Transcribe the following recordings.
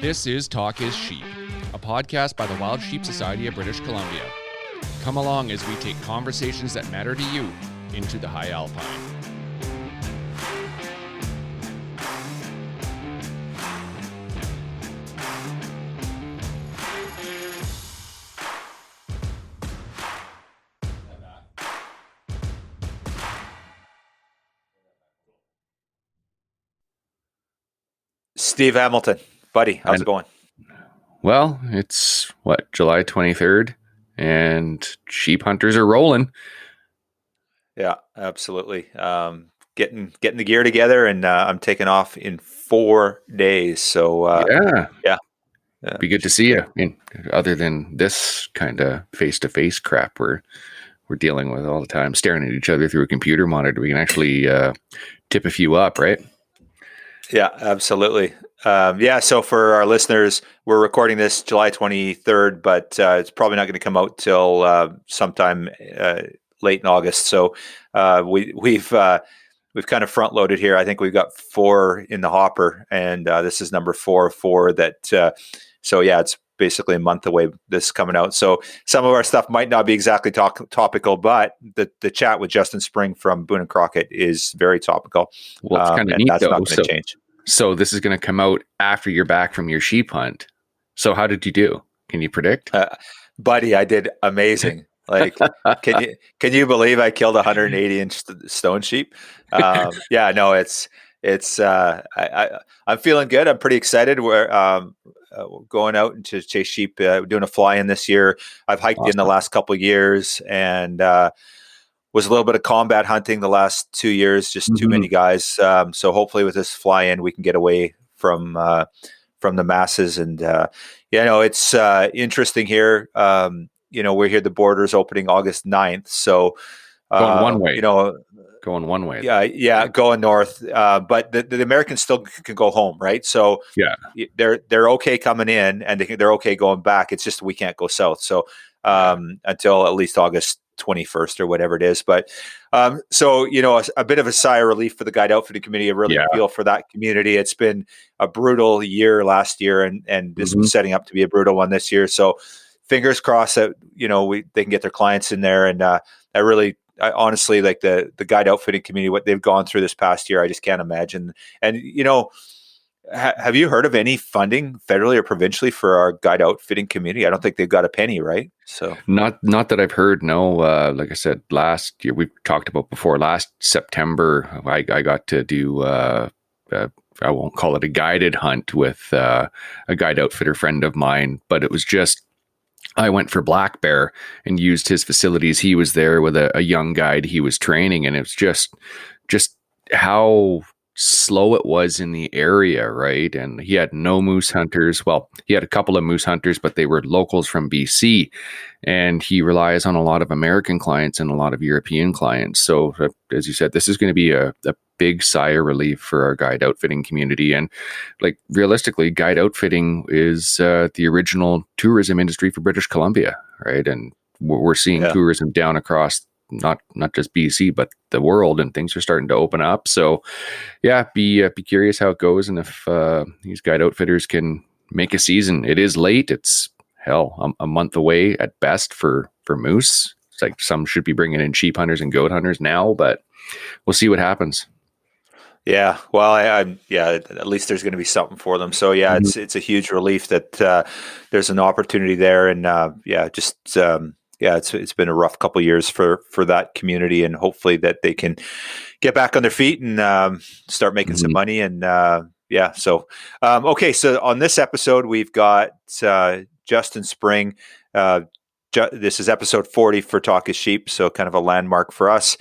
This is Talk is Sheep, a podcast by the Wild Sheep Society of British Columbia. Come along as we take conversations that matter to you into the high alpine. Steve Hamilton, buddy, how's it going? Well, it's July 23rd, and sheep hunters are rolling. Yeah, absolutely. Getting the gear together, and I'm taking off in 4 days. So yeah, be good to see you. I mean, other than this kind of face-to-face crap we're dealing with all the time, staring at each other through a computer monitor, we can actually tip a few up, right? Yeah, absolutely. So for our listeners, we're recording this July 23rd, but it's probably not going to come out till sometime late in August. So we've kind of front loaded here. I think we've got 4 in the hopper, and this is number 4 of 4 that. It's basically a month away. This is coming out. So some of our stuff might not be exactly topical, but the chat with Justin Spring from Boone and Crockett is very topical. Well, it's kind of neat, that's though. Not going to change. So this is going to come out after you're back from your sheep hunt. So how did you do? Can you predict? Buddy, I did amazing. Like, can you believe I killed 180-inch stone sheep? I'm feeling good. I'm pretty excited. We're going out to chase sheep, doing a fly-in this year. I've hiked in the last couple of years, and was a little bit of combat hunting the last 2 years, just too many guys. So hopefully with this fly-in, we can get away from the masses. And, it's interesting here. We're here, the border's opening August 9th. So going one way. Going one way. Yeah, going north. But the Americans still can go home, right? So they're okay coming in, and they're okay going back. It's just we can't go south. So until at least August 21st or whatever it is. But a bit of a sigh of relief for the guide outfitting committee. I really feel for that community. It's been a brutal year last year, and this was setting up to be a brutal one this year. So fingers crossed that they can get their clients in there. And I honestly, like the guide outfitting community, what they've gone through this past year, I just can't imagine. And have you heard of any funding federally or provincially for our guide outfitting community? I don't think they've got a penny, right? So not that I've heard. No, like I said, last year we've talked about before. Last September, I got to do. I won't call it a guided hunt with a guide outfitter friend of mine, but it was just. I went for black bear and used his facilities. He was there with a young guide he was training, and it was just how slow it was in the area, right? And he had no moose hunters. Well, he had a couple of moose hunters, but they were locals from BC, and he relies on a lot of American clients and a lot of European clients. So as you said, this is going to be a big sigh of relief for our guide outfitting community. And like realistically, guide outfitting is the original tourism industry for British Columbia, right? And we're seeing tourism down across not just BC, but the world, and things are starting to open up. So be curious how it goes, and if these guide outfitters can make a season. It is late. It's a month away at best for moose. It's like some should be bringing in sheep hunters and goat hunters now, but we'll see what happens. Yeah, well, at least there's going to be something for them. So it's a huge relief that there's an opportunity there, and it's been a rough couple of years for that community, and hopefully that they can get back on their feet and start making some money. And so on this episode we've got Justin Spring. This is episode 40 for Talk is Sheep, so kind of a landmark for us.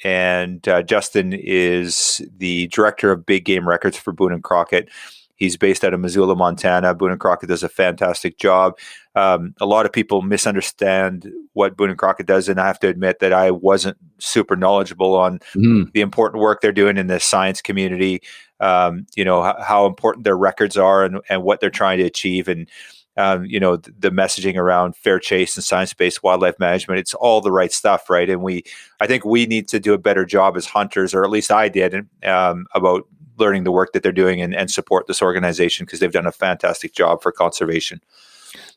and Justin is the director of big game records for Boone and Crockett. He's based out of Missoula, Montana. Boone and Crockett does a fantastic job. A lot of people misunderstand what Boone and Crockett does, and I have to admit that I wasn't super knowledgeable on the important work they're doing in the science community. How important their records are and what they're trying to achieve, and the messaging around fair chase and science-based wildlife management. It's all the right stuff, right? And I think we need to do a better job as hunters, or at least I did, about learning the work that they're doing and support this organization, because they've done a fantastic job for conservation.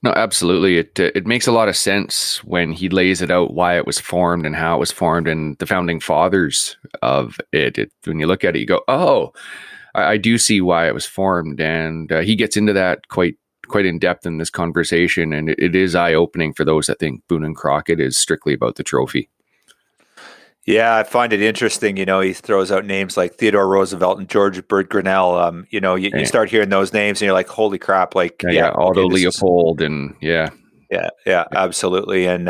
No, absolutely. It makes a lot of sense when he lays it out, why it was formed and how it was formed, and the founding fathers of it. When you look at it, you go, oh, I do see why it was formed. And he gets into that quite in depth in this conversation. And it is eye-opening for those that think Boone and Crockett is strictly about the trophy. Yeah, I find it interesting. He throws out names like Theodore Roosevelt and George Bird Grinnell. You start hearing those names and you're like, holy crap. Otto Leopold Yeah, absolutely. And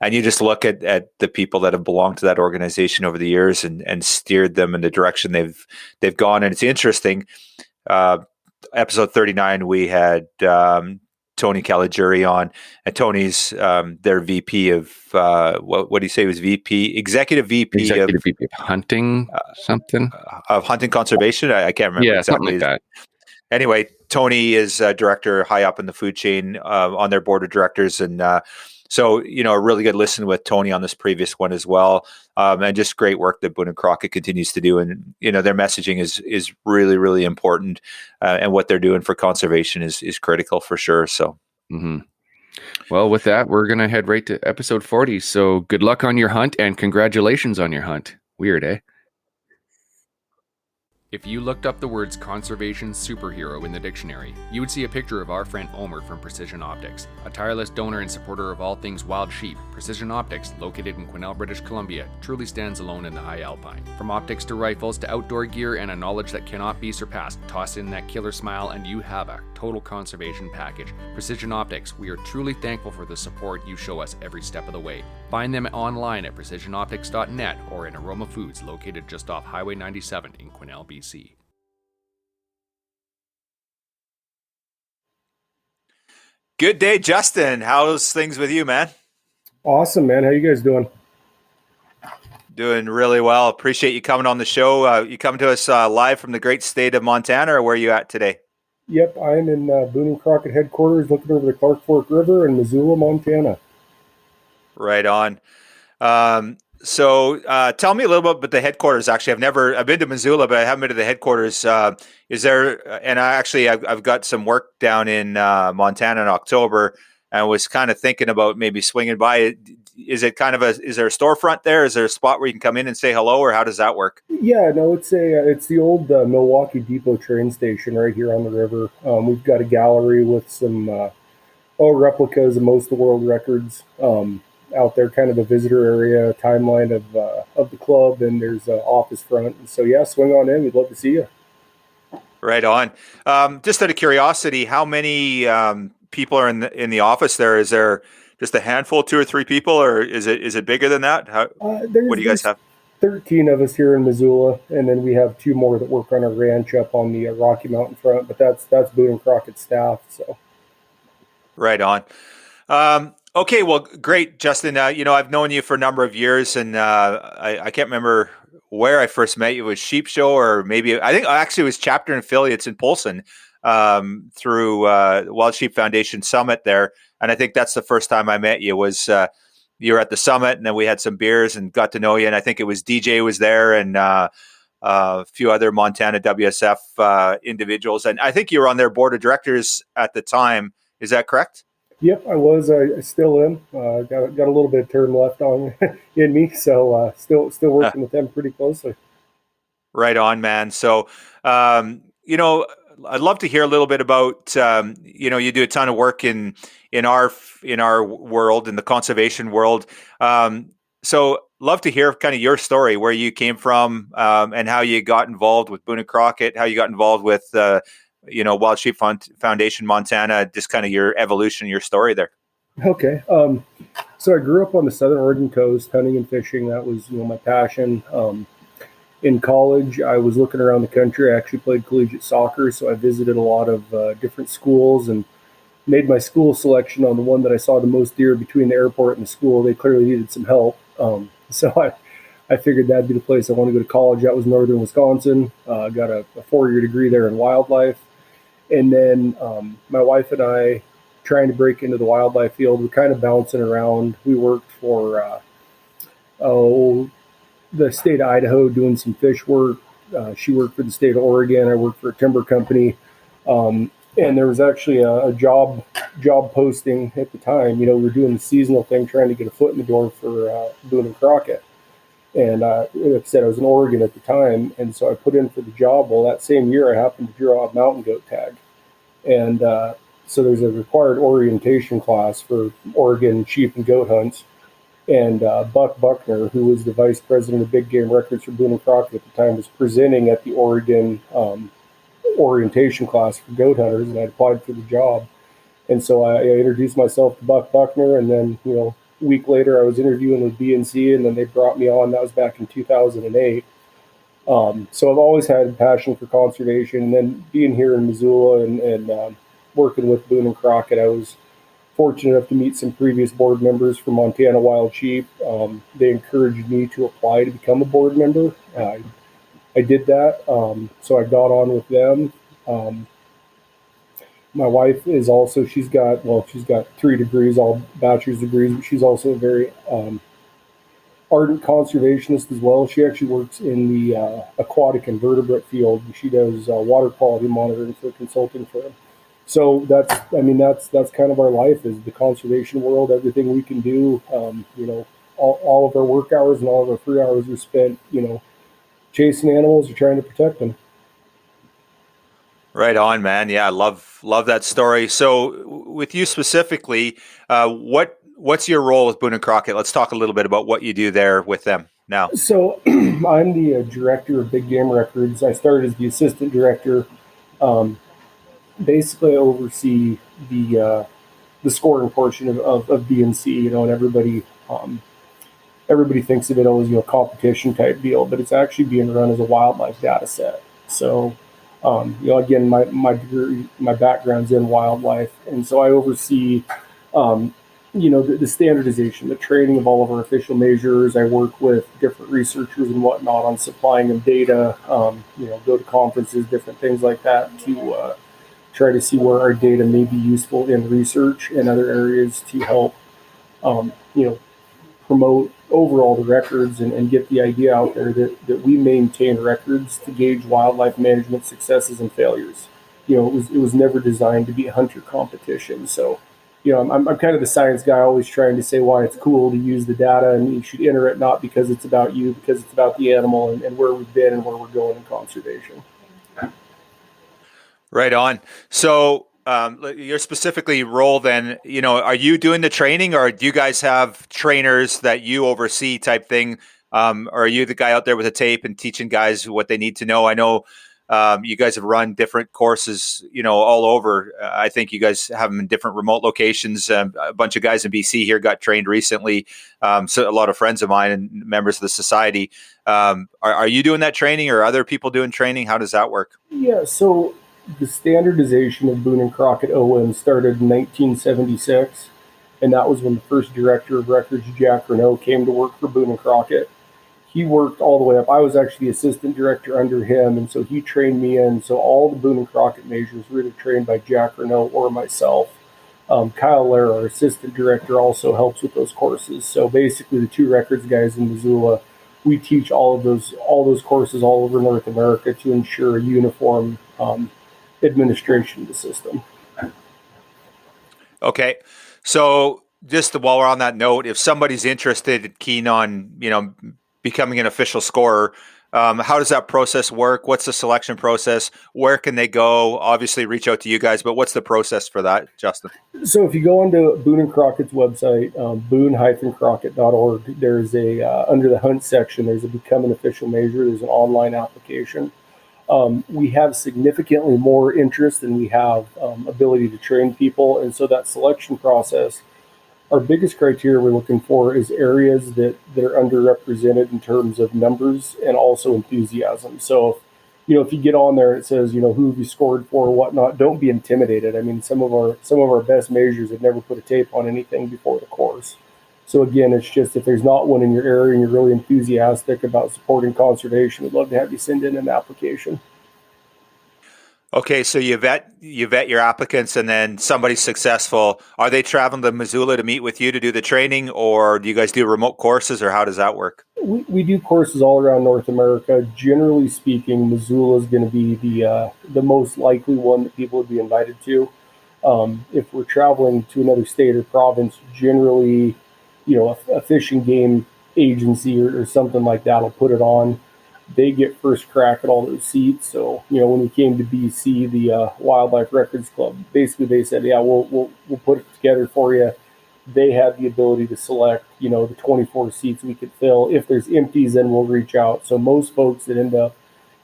you just look at the people that have belonged to that organization over the years and steered them in the direction they've gone. And it's interesting. Episode 39, we had Tony Caligiuri on, and Tony's their VP of what do you say was VP, executive VP of hunting something of hunting conservation. I can't remember exactly. Something like that. Anyway, Tony is director high up in the food chain on their board of directors, and so a really good listen with Tony on this previous one as well, and just great work that Boone and Crockett continues to do, and their messaging is really, really important, and what they're doing for conservation is critical for sure. So, well, with that, we're gonna head right to episode 40. So, good luck on your hunt, and congratulations on your hunt. Weird, eh? If you looked up the words conservation superhero in the dictionary, you would see a picture of our friend Omer from Precision Optics. A tireless donor and supporter of all things wild sheep, Precision Optics, located in Grinnell, British Columbia, truly stands alone in the high alpine. From optics to rifles to outdoor gear and a knowledge that cannot be surpassed, toss in that killer smile and you have a total conservation package. Precision Optics, we are truly thankful for the support you show us every step of the way. Find them online at precisionoptics.net or in Aroma Foods, located just off Highway 97 in Grinnell, BC. Good day, Justin. How's things with you, man? Awesome, man. How you guys doing? Doing really well. Appreciate you coming on the show. You come to us live from the great state of Montana, or where are you at today? Yep, I'm in Boone and Crockett headquarters, looking over the Clark Fork River in Missoula, Montana. Right on. So tell me a little bit about the headquarters. Actually, I've been to Missoula, but I haven't been to the headquarters. Is there, and I've got some work down in Montana in October, and was kind of thinking about maybe swinging by. Is there a storefront there? Is there a spot where you can come in and say hello, or how does that work? Yeah, no, it's the old Milwaukee Depot train station right here on the river. We've got a gallery with some replicas of most of the world records out there, kind of the visitor area, timeline of the club, and there's an office front. And so, yeah, swing on in. We'd love to see you. Right on. Just out of curiosity, how many people are in the office there? Is there just a handful, 2 or 3 people, or is it bigger than that? What do you guys have? 13 of us here in Missoula, and then we have 2 more that work on a ranch up on the Rocky Mountain front. But that's Boone and Crockett staff. So, right on. Okay, well, great, Justin. I've known you for a number of years, and I can't remember where I first met you. It was Sheep Show, or maybe I think actually it was chapter and affiliates in Polson through Wild Sheep Foundation Summit there. And I think that's the first time I met you was you were at the summit, and then we had some beers and got to know you. And I think it was DJ was there and a few other Montana WSF individuals. And I think you were on their board of directors at the time. Is that correct? Yep, I was. I still am. Got a little bit of term left on in me, so still working with them pretty closely. Right on, man. So, I'd love to hear a little bit about. You do a ton of work in our world, in the conservation world. So, love to hear kind of your story, where you came from, and how you got involved with Boone and Crockett, how you got involved with Wild Sheep Foundation Montana, just kind of your evolution, your story there. Okay. So I grew up on the Southern Oregon coast, hunting and fishing. That was, my passion. In college, I was looking around the country. I actually played collegiate soccer, so I visited a lot of different schools and made my school selection on the one that I saw the most deer between the airport and the school. They clearly needed some help. So I figured that'd be the place I want to go to college. That was northern Wisconsin. Got a 4-year degree there in wildlife. And then my wife and I, trying to break into the wildlife field, we're kind of bouncing around. We worked for oh, the state of Idaho doing some fish work. She worked for the state of Oregon. I worked for a timber company. And there was actually a job posting at the time. We were doing the seasonal thing, trying to get a foot in the door for Boone and Crockett. And like I said, I was in Oregon at the time, and so I put in for the job. Well, that same year, I happened to draw a mountain goat tag, and so there's a required orientation class for Oregon sheep and goat hunts. And Buck Buckner, who was the vice president of big game records for Boone and Crockett at the time, was presenting at the Oregon orientation class for goat hunters, and I applied for the job. And so I introduced myself to Buck Buckner, and then a week later I was interviewing with BNC, and then they brought me on. That was back in 2008. So I've always had a passion for conservation, and then being here in Missoula and working with Boone and Crockett, I was fortunate enough to meet some previous board members from Montana Wild Sheep. They encouraged me to apply to become a board member. I did that, so I got on with them. My wife is also, she's got 3 degrees, all bachelor's degrees, but she's also a very ardent conservationist as well. She actually works in the aquatic invertebrate field. She does water quality monitoring for a consulting firm. So that's kind of our life, is the conservation world. Everything we can do, all of our work hours and all of our free hours are spent, chasing animals or trying to protect them. Right on, man. Yeah, I love that story. So, with you specifically, what's your role with Boone and Crockett? Let's talk a little bit about what you do there with them now. So, I'm the director of big game records. I started as the assistant director. Basically, I oversee the scoring portion of BNC. And everybody thinks of it as a competition type deal, but it's actually being run as a wildlife data set. So. Again, my background's in wildlife, and so I oversee, the standardization, the training of all of our official measures. I work with different researchers and whatnot on supplying them data. Go to conferences, different things like that, to try to see where our data may be useful in research and other areas to help, promote overall the records and get the idea out there that we maintain records to gauge wildlife management successes and failures. It was never designed to be a hunter competition. So, I'm kind of the science guy, always trying to say why it's cool to use the data, and you should enter it not because it's about you, because it's about the animal and where we've been and where we're going in conservation. Right on. So, your specifically role then, are you doing the training, or do you guys have trainers that you oversee type thing? Or are you the guy out there with a tape and teaching guys what they need to know? I know you guys have run different courses, all over. I think you guys have them in different remote locations. A bunch of guys in BC here got trained recently. So a lot of friends of mine and members of the society. Are you doing that training, or other people doing training? How does that work? Yeah, so the standardization of Boone and Crockett OM started in 1976, and that was when the first director of records, Jack Grinnell, came to work for Boone and Crockett. He worked all the way up. I was actually assistant director under him, and so he trained me in. So all the Boone and Crockett measures were either trained by Jack Grinnell or myself. Kyle Lair, our assistant director, also helps with those courses. So basically, the 2 records guys in Missoula, we teach all those courses all over North America to ensure a uniform administration of the system. Okay. So just while we're on that note, if somebody's interested, keen on, becoming an official scorer, how does that process work? What's the selection process? Where can they go? Obviously reach out to you guys, but what's the process for that, Justin? So if you go onto Boone and Crockett's website, boone-crockett.org, there's under the hunt section, there's a become an official measure. There's an online application. We have significantly more interest than we have ability to train people. And so that selection process, our biggest criteria we're looking for is areas that are underrepresented in terms of numbers and also enthusiasm. So, if you get on there and it says, who have you scored for or whatnot, don't be intimidated. I mean, some of our best majors have never put a tape on anything before the course. So again, it's just if there's not one in your area and you're really enthusiastic about supporting conservation, we'd love to have you send in an application. Okay, so you vet your applicants, and then somebody's successful. Are they traveling to Missoula to meet with you to do the training, or do you guys do remote courses, or how does that work? We do courses all around North America. Generally speaking, Missoula is going to be the most likely one that people would be invited to. If we're traveling to another state or province, generally, a fish and game agency or something like that will put it on. They get first crack at all those seats. So, when we came to BC, the Wildlife Records Club, basically they said, yeah, we'll put it together for you. They have the ability to select, the 24 seats we could fill. If there's empties, then we'll reach out. So most folks that end up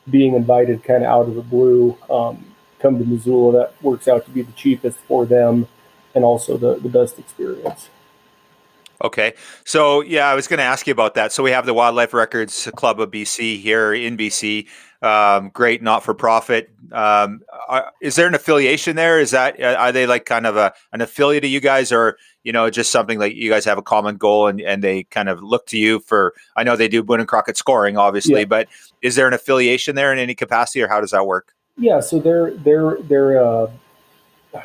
being invited kind of out of the blue come to Missoula. That works out to be the cheapest for them and also the best experience. Okay. So, yeah, I was going to ask you about that. So we have the Wildlife Records Club of BC here in BC. Great, not-for-profit. Is there an affiliation there? Are they like kind of an affiliate of you guys, or, just something like you guys have a common goal and they kind of look to you for, I know they do Boone and Crockett scoring, obviously, but is there an affiliation there in any capacity, or how does that work? Yeah, so they're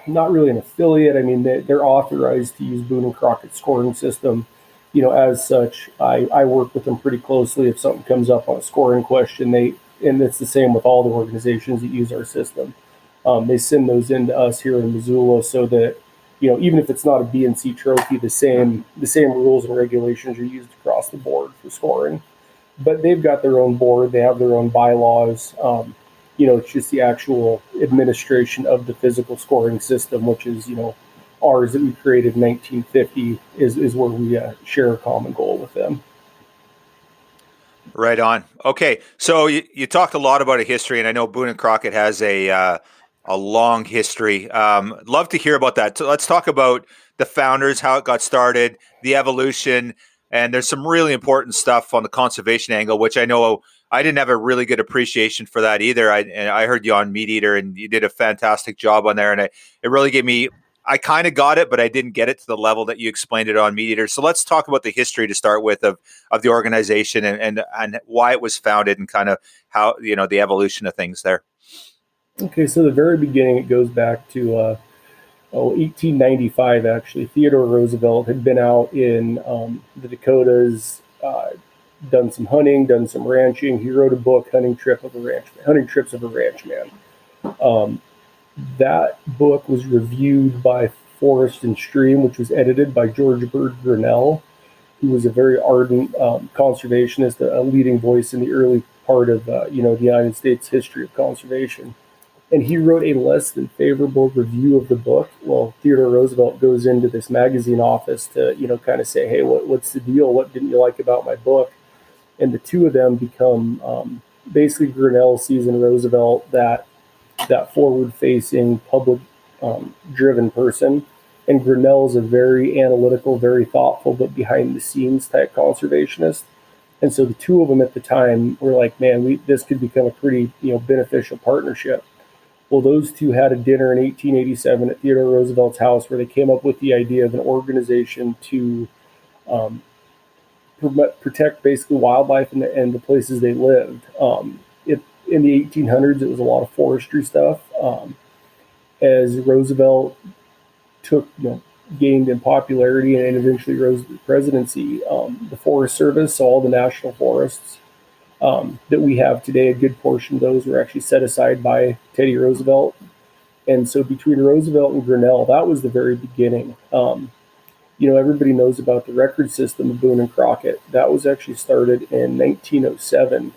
not really an affiliate. I mean, they're authorized to use Boone and Crockett scoring system. As such, I work with them pretty closely. If something comes up on a scoring question, and it's the same with all the organizations that use our system. They send those in to us here in Missoula so that, even if it's not a BNC trophy, the same rules and regulations are used across the board for scoring. But they've got their own board. They have their own bylaws. It's just the actual administration of the physical scoring system, which is, ours that we created in 1950 is where we share a common goal with them. Right on. Okay. So you talked a lot about a history, and I know Boone and Crockett has a long history. Love to hear about that. So let's talk about the founders, how it got started, the evolution, and there's some really important stuff on the conservation angle, which I know I didn't have a really good appreciation for that either. I heard you on Meat Eater, and you did a fantastic job on there, and it really gave me. I kind of got it, but I didn't get it to the level that you explained it on Meat Eater. So let's talk about the history to start with of the organization and why it was founded and kind of how, the evolution of things there. Okay, so the very beginning, it goes back to 1895, actually. Theodore Roosevelt had been out in the Dakotas, done some hunting, done some ranching. He wrote a book, Hunting Trips of a Ranchman. That book was reviewed by Forest and Stream, which was edited by George Bird Grinnell, who was a very ardent conservationist, a leading voice in the early part of the United States history of conservation. And he wrote a less than favorable review of the book. Well, Theodore Roosevelt goes into this magazine office to kind of say, hey, what's the deal? What didn't you like about my book? And the two of them become basically Grinnell sees in Roosevelt that forward-facing, public-driven person. And Grinnell is a very analytical, very thoughtful, but behind-the-scenes type conservationist. And so the two of them at the time were like, man, this could become a pretty beneficial partnership. Well, those two had a dinner in 1887 at Theodore Roosevelt's house where they came up with the idea of an organization to protect basically wildlife and the places they lived. In the 1800s, it was a lot of forestry stuff. As Roosevelt gained in popularity and eventually rose to the presidency, the Forest Service, so all the national forests that we have today, a good portion of those were actually set aside by Teddy Roosevelt. And so between Roosevelt and Grinnell, that was the very beginning. Everybody knows about the record system of Boone and Crockett. That was actually started in 1907.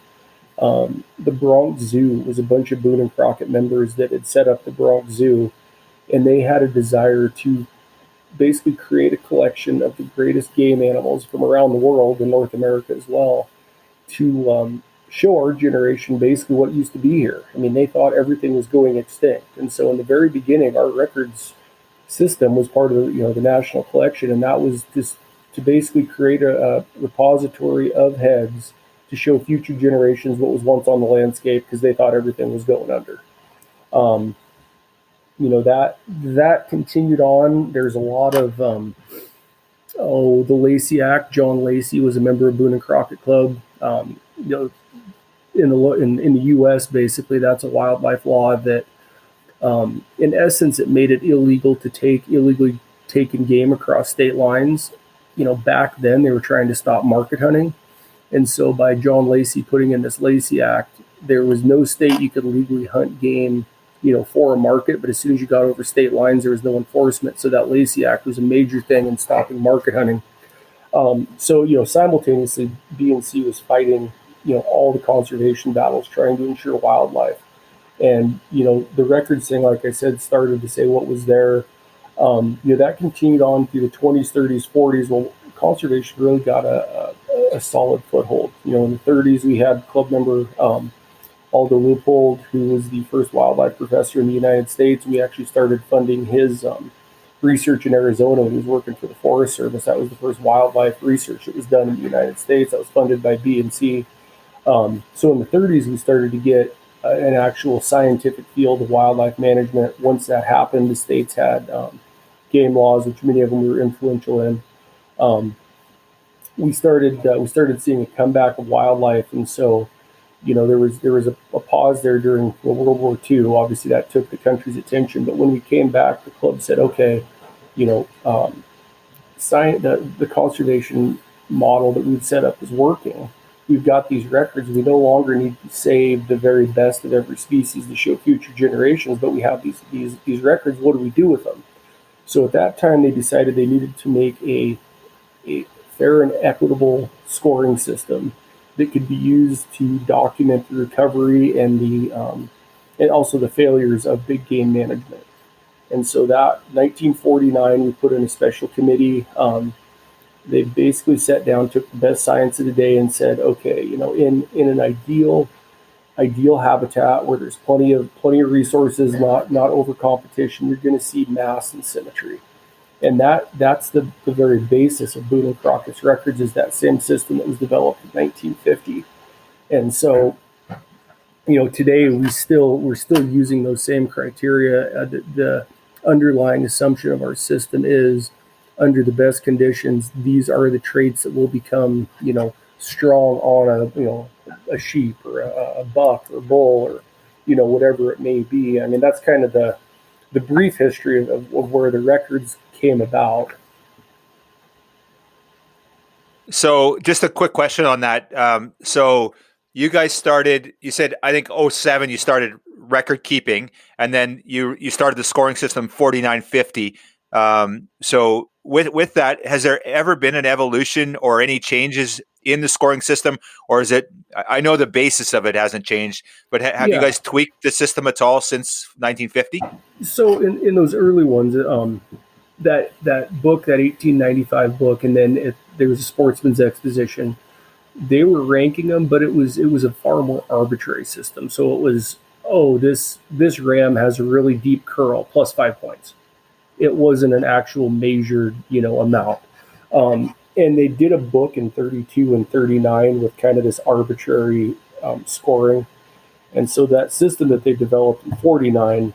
The Bronx Zoo was a bunch of Boone and Crockett members that had set up the Bronx Zoo, and they had a desire to basically create a collection of the greatest game animals from around the world, in North America as well, to show our generation basically what used to be here. I mean, they thought everything was going extinct. And so in the very beginning, our records system was part of the national collection, and that was just to basically create a repository of heads to show future generations what was once on the landscape, because they thought everything was going under. That continued on. There's a lot of the Lacey Act. John Lacey was a member of Boone and Crockett Club. In the U.S., basically, that's a wildlife law that, in essence, it made it illegal to take illegally taken game across state lines. Back then they were trying to stop market hunting, and so by John Lacey putting in this Lacey Act, there was no state you could legally hunt game, for a market. But as soon as you got over state lines, there was no enforcement. So that Lacey Act was a major thing in stopping market hunting. Simultaneously, BNC was fighting, all the conservation battles, trying to ensure wildlife. And, the records thing, like I said, started to say what was there. That continued on through the 20s, 30s, 40s. Well, conservation really got a solid foothold. In the 30s, we had club member Aldo Leopold, who was the first wildlife professor in the United States. We actually started funding his research in Arizona when he was working for the Forest Service. That was the first wildlife research that was done in the United States. That was funded by BNC. So in the 30s, we started to get an actual scientific field of wildlife management. Once that happened, the states had game laws, which many of them were influential in. We started seeing a comeback of wildlife, and so there was a pause there during World War II. Obviously, that took the country's attention. But when we came back, the club said, okay, the conservation model that we've set up is working. We've got these records. We no longer need to save the very best of every species to show future generations, but we have these records. What do we do with them? So at that time, they decided they needed to make a fair and equitable scoring system that could be used to document the recovery and also the failures of big game management. And so that 1949, we put in a special committee. They basically sat down, took the best science of the day, and said, okay, in an ideal habitat where there's plenty of resources, not over competition, you're going to see mass and symmetry. And that's the very basis of Boone and Crockett's records, is that same system that was developed in 1950. And so, today we're still using those same criteria. The underlying assumption of our system is, under the best conditions, these are the traits that will become, strong on a sheep or a buck or bull or, whatever it may be. I mean, that's kind of the brief history of where the records came about. So just a quick question on that. So you guys started, you said, I think 2007, you started record keeping, and then you started the scoring system 4950. So with that, has there ever been an evolution or any changes in the scoring system, or is it, I know the basis of it hasn't changed, but have you guys tweaked the system at all since 1950? So in those early ones, that book, that 1895 book, and then there was a Sportsman's Exposition, they were ranking them, but it was a far more arbitrary system. So it was, this ram has a really deep curl, plus 5 points. It wasn't an actual measured, amount. And they did a book in 32 and 39 with kind of this arbitrary scoring. And so that system that they developed in 49,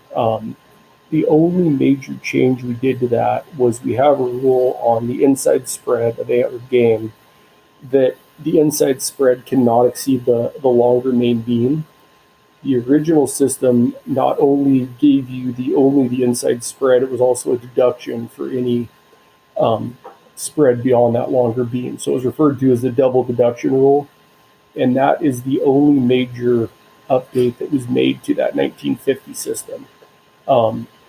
the only major change we did to that was we have a rule on the inside spread of antlered game that the inside spread cannot exceed the longer main beam. The original system not only gave you only the inside spread, it was also a deduction for any spread beyond that longer beam. So it was referred to as the double deduction rule. And that is the only major update that was made to that 1950 system.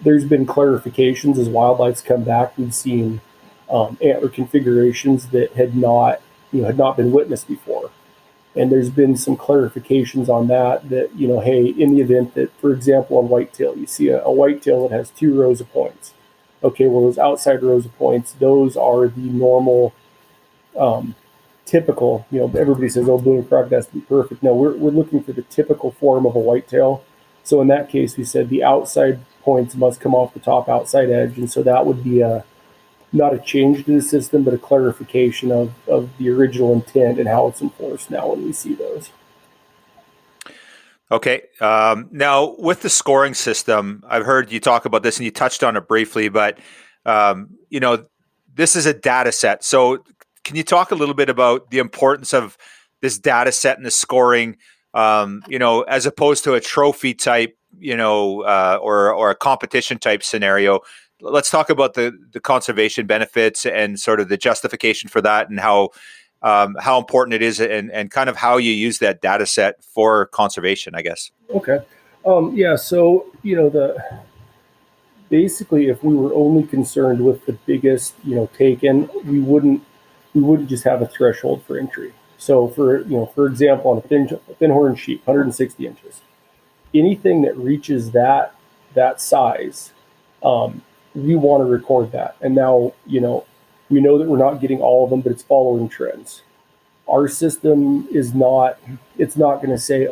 There's been clarifications as wildlife's come back. We've seen antler configurations that had not been witnessed before. And there's been some clarifications on that, hey, in the event that, for example, on whitetail, you see a whitetail that has 2 rows of points. Okay, well, those outside rows of points, those are the normal, typical, everybody says, Boone and Crockett has to be perfect. No, we're looking for the typical form of a whitetail. So in that case, we said the outside points must come off the top outside edge. And so that would be not a change to the system, but a clarification of the original intent and how it's enforced now when we see those. Okay. Now, with the scoring system, I've heard you talk about this and you touched on it briefly, but, this is a data set. So can you talk a little bit about the importance of this data set and the scoring, as opposed to a trophy type, or a competition type scenario? Let's talk about the conservation benefits and sort of the justification for that, and how important it is, and kind of how you use that data set for conservation, I guess. Okay. Yeah. So, basically, if we were only concerned with the biggest, taken, we wouldn't just have a threshold for entry. So for example, on a thin horn sheep, 160 inches, anything that reaches that size, we want to record that. And now, we know that we're not getting all of them, but it's following trends. Our system it's not going to say,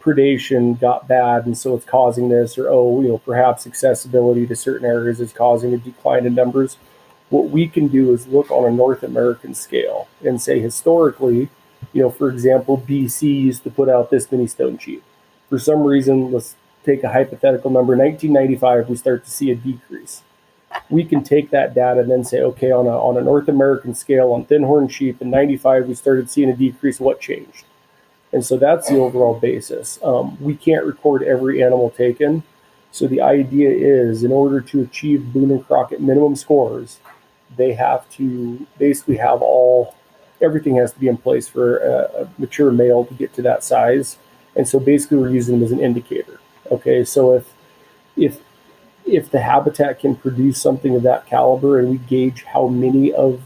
predation got bad and so it's causing this, or, perhaps accessibility to certain areas is causing a decline in numbers. What we can do is look on a North American scale and say, historically, for example, BC used to put out this many stone sheep. For some reason, let's take a hypothetical number, 1995, we start to see a decrease. We can take that data and then say, okay, on a North American scale, on thin horn sheep in 95, we started seeing a decrease. What changed? And so that's the overall basis. We can't record every animal taken. So the idea is, in order to achieve Boone and Crockett minimum scores, they have to basically have everything has to be in place for a mature male to get to that size. And so basically we're using them as an indicator. Okay, so if the habitat can produce something of that caliber, and we gauge how many of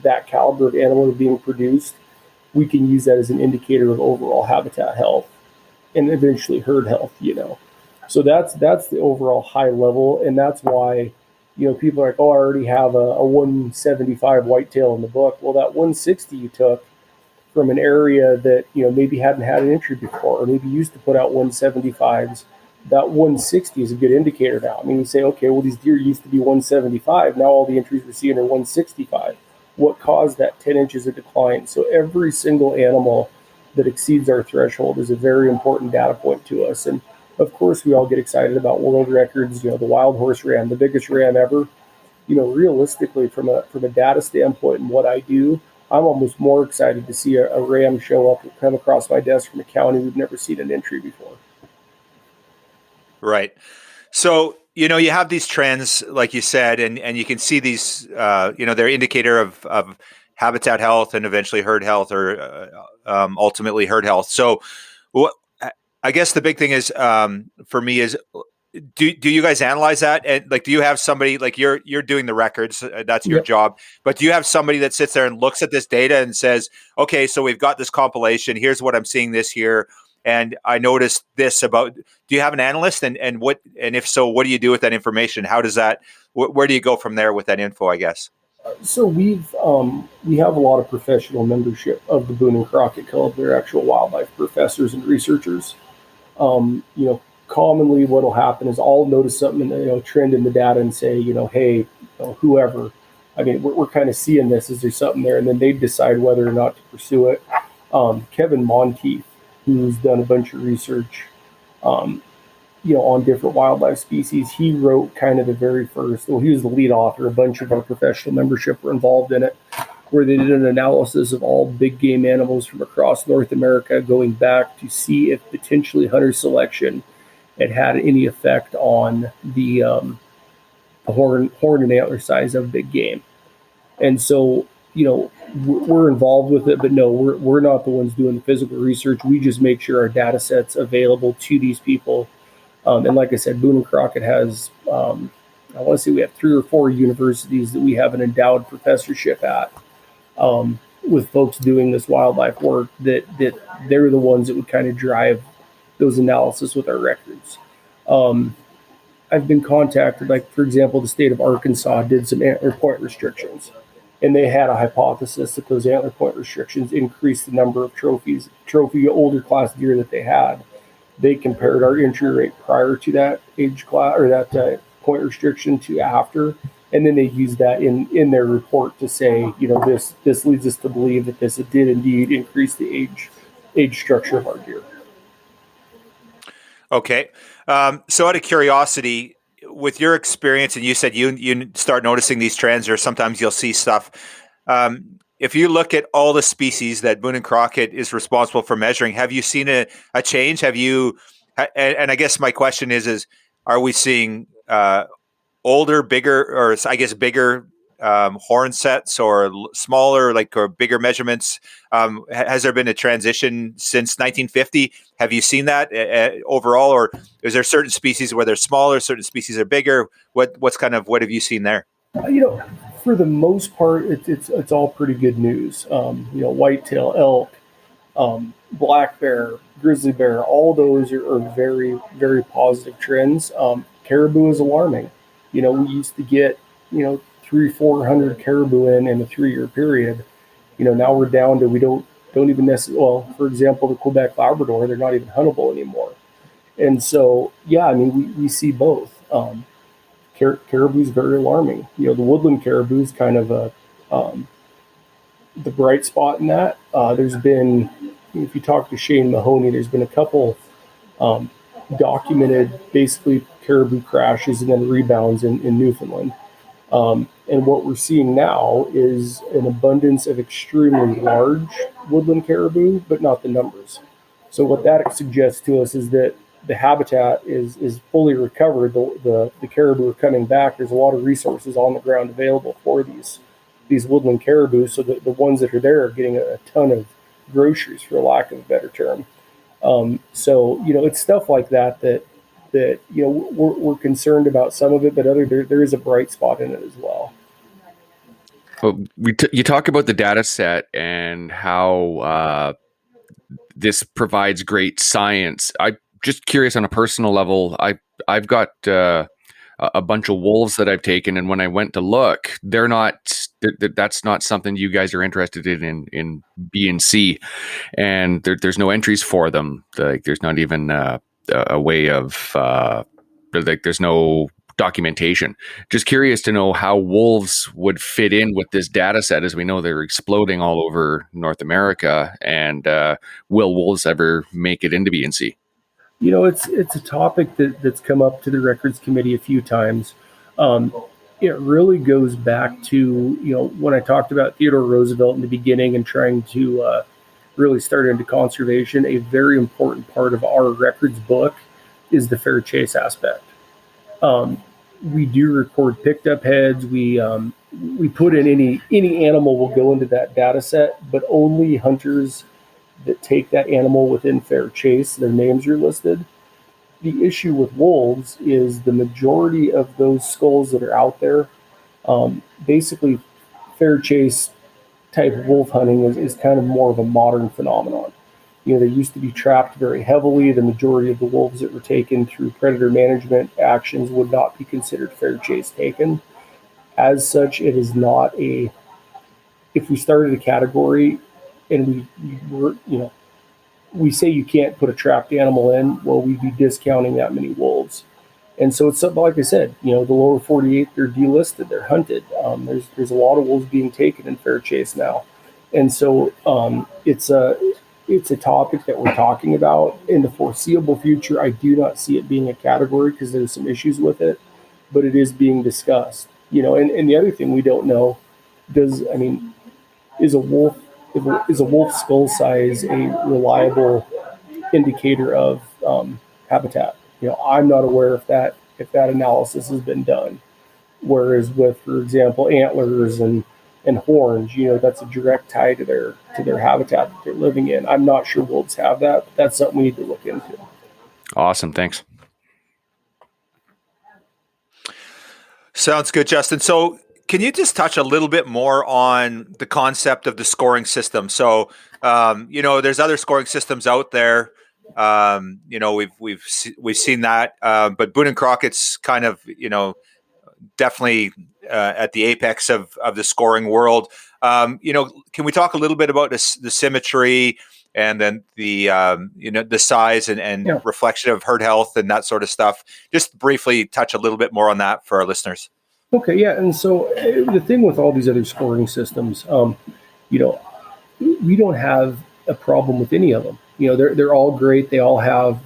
that caliber of animal are being produced, we can use that as an indicator of overall habitat health and eventually herd health. So that's the overall high level, and that's why people are like, oh, I already have a 175 whitetail in the book. Well, that 160 you took from an area that maybe hadn't had an entry before, or maybe used to put out 175s. That 160 is a good indicator now. I mean, we say, okay, well, these deer used to be 175. Now all the entries we're seeing are 165. What caused that 10 inches of decline? So every single animal that exceeds our threshold is a very important data point to us. And of course, we all get excited about world records. The wild horse ram, the biggest ram ever. Realistically, from a data standpoint and what I do, I'm almost more excited to see a ram show up and come across my desk from a county we've never seen an entry before. Right. So, you have these trends, like you said, and you can see these, they're indicator of habitat health and eventually herd health, or ultimately herd health. So what I guess the big thing is, for me, is do you guys analyze that? And do you have somebody, you're doing the records, that's your job, but do you have somebody that sits there and looks at this data and says, okay, so we've got this compilation, here's what I'm seeing this year, and I noticed this about, do you have an analyst, and if so, what do you do with that information? How does that, where do you go from there with that info, I guess? So we have a lot of professional membership of the Boone and Crockett Club. They're actual wildlife professors and researchers. Commonly what will happen is I'll notice something, trend in the data and say, hey, whoever, I mean, we're kind of seeing this, is there something there? And then they decide whether or not to pursue it. Kevin Monteith, who's done a bunch of research, on different wildlife species, he wrote kind of the very first, he was the lead author, a bunch of our professional membership were involved in it, where they did an analysis of all big game animals from across North America, going back to see if potentially hunter selection had any effect on the horn and antler size of big game. And so, we're involved with it, but no, we're not the ones doing the physical research. We just make sure our data set's available to these people. And like I said, Boone and Crockett has, I want to say we have 3 or 4 universities that we have an endowed professorship at, with folks doing this wildlife work, that they're the ones that would kind of drive those analysis with our records. I've been contacted, for example, the state of Arkansas did some antler point restrictions, and they had a hypothesis that those antler point restrictions increased the number of trophy older class deer that they had. They compared our entry rate prior to that age class or that point restriction to after, and then they used that in their report to say, this leads us to believe that this did indeed increase the age structure of our deer. Okay. So out of curiosity, with your experience, and you said you start noticing these trends, or sometimes you'll see stuff. If you look at all the species that Boone and Crockett is responsible for measuring, have you seen a change? Have you? And I guess my question is are we seeing older, bigger, or I guess bigger horn sets, or smaller, or bigger measurements? Has there been a transition since 1950? Have you seen that overall, or is there certain species where they're smaller, certain species are bigger? What have you seen there? For the most part, it's all pretty good news. Whitetail, elk, black bear, grizzly bear, all those are very, very positive trends. Caribou is alarming. We used to get 300-400 caribou in a 3-year period. Now we're down to we don't even necessarily. Well, for example, the Quebec Labrador, they're not even huntable anymore. And so, we see both. Caribou is very alarming. The woodland caribou is kind of the bright spot in that. There's been, if you talk to Shane Mahoney, there's been a couple documented basically caribou crashes and then rebounds in Newfoundland. And what we're seeing now is an abundance of extremely large woodland caribou, but not the numbers. So what that suggests to us is that the habitat is fully recovered. The caribou are coming back. There's a lot of resources on the ground available for these woodland caribou, so that the ones that are there are getting a ton of groceries, for lack of a better term. So it's stuff like that we're concerned about some of it, but there is a bright spot in it as well. Well, you talk about the data set and how this provides great science. I'm just curious on a personal level. I've got a bunch of wolves that I've taken, and when I went to look, they're not. That's not something you guys are interested in B and C, and there's no entries for them. There's not even a way of there's no documentation. Just curious to know how wolves would fit in with this data set, as we know they're exploding all over North America. And will wolves ever make it into BNC? It's a topic that's come up to the records committee a few times. It really goes back to, when I talked about Theodore Roosevelt in the beginning and trying to really start into conservation, a very important part of our records book is the fair chase aspect. We do record picked up heads. We put in any animal will go into that data set, but only hunters that take that animal within fair chase, their names are listed. The issue with wolves is the majority of those skulls that are out there, basically fair chase type wolf hunting is kind of more of a modern phenomenon. They used to be trapped very heavily. The majority of the wolves that were taken through predator management actions would not be considered fair chase taken. As such, it is not if we started a category and we say you can't put a trapped animal in, well, we'd be discounting that many wolves. And so it's something, like I said, the lower 48, they're delisted, they're hunted. There's a lot of wolves being taken in fair chase now. And so it's a topic that we're talking about. In the foreseeable future, I do not see it being a category because there's some issues with it, but it is being discussed. And the other thing we don't know, is a wolf skull size a reliable indicator of habitat? I'm not aware if that analysis has been done. Whereas with, for example, antlers and horns, that's a direct tie to their habitat that they're living in. I'm not sure wolves have that, but that's something we need to look into. Awesome, thanks. Sounds good, Justin. So can you just touch a little bit more on the concept of the scoring system? So, there's other scoring systems out there. We've seen that, but Boone and Crockett's kind of, definitely at the apex of the scoring world. Can we talk a little bit about the symmetry? and then the the size and reflection of herd health and that sort of stuff. Just briefly touch a little bit more on that for our listeners. Okay, yeah, and so the thing with all these other scoring systems, we don't have a problem with any of them. They're all great. They all have,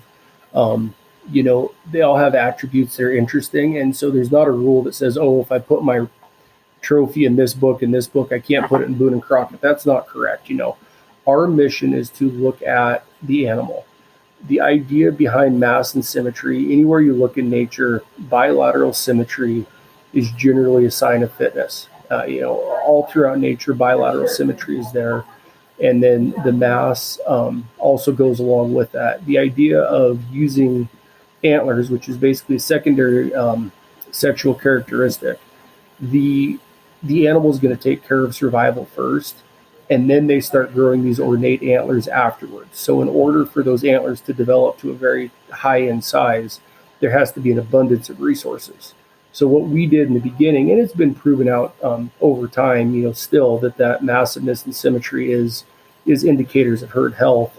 they all have attributes that are interesting, and so there's not a rule that says, oh, if I put my trophy in this book, I can't put it in Boone and Crockett. That's not correct. Our mission is to look at the animal. The idea behind mass and symmetry, anywhere you look in nature, bilateral symmetry is generally a sign of fitness. All throughout nature, bilateral symmetry is there. And then the mass also goes along with that. The idea of using antlers, which is basically a secondary sexual characteristic, the animal is going to take care of survival first, and then they start growing these ornate antlers afterwards. So in order for those antlers to develop to a very high-end size, there has to be an abundance of resources. So what we did in the beginning, and it's been proven out over time, still that massiveness and symmetry is indicators of herd health.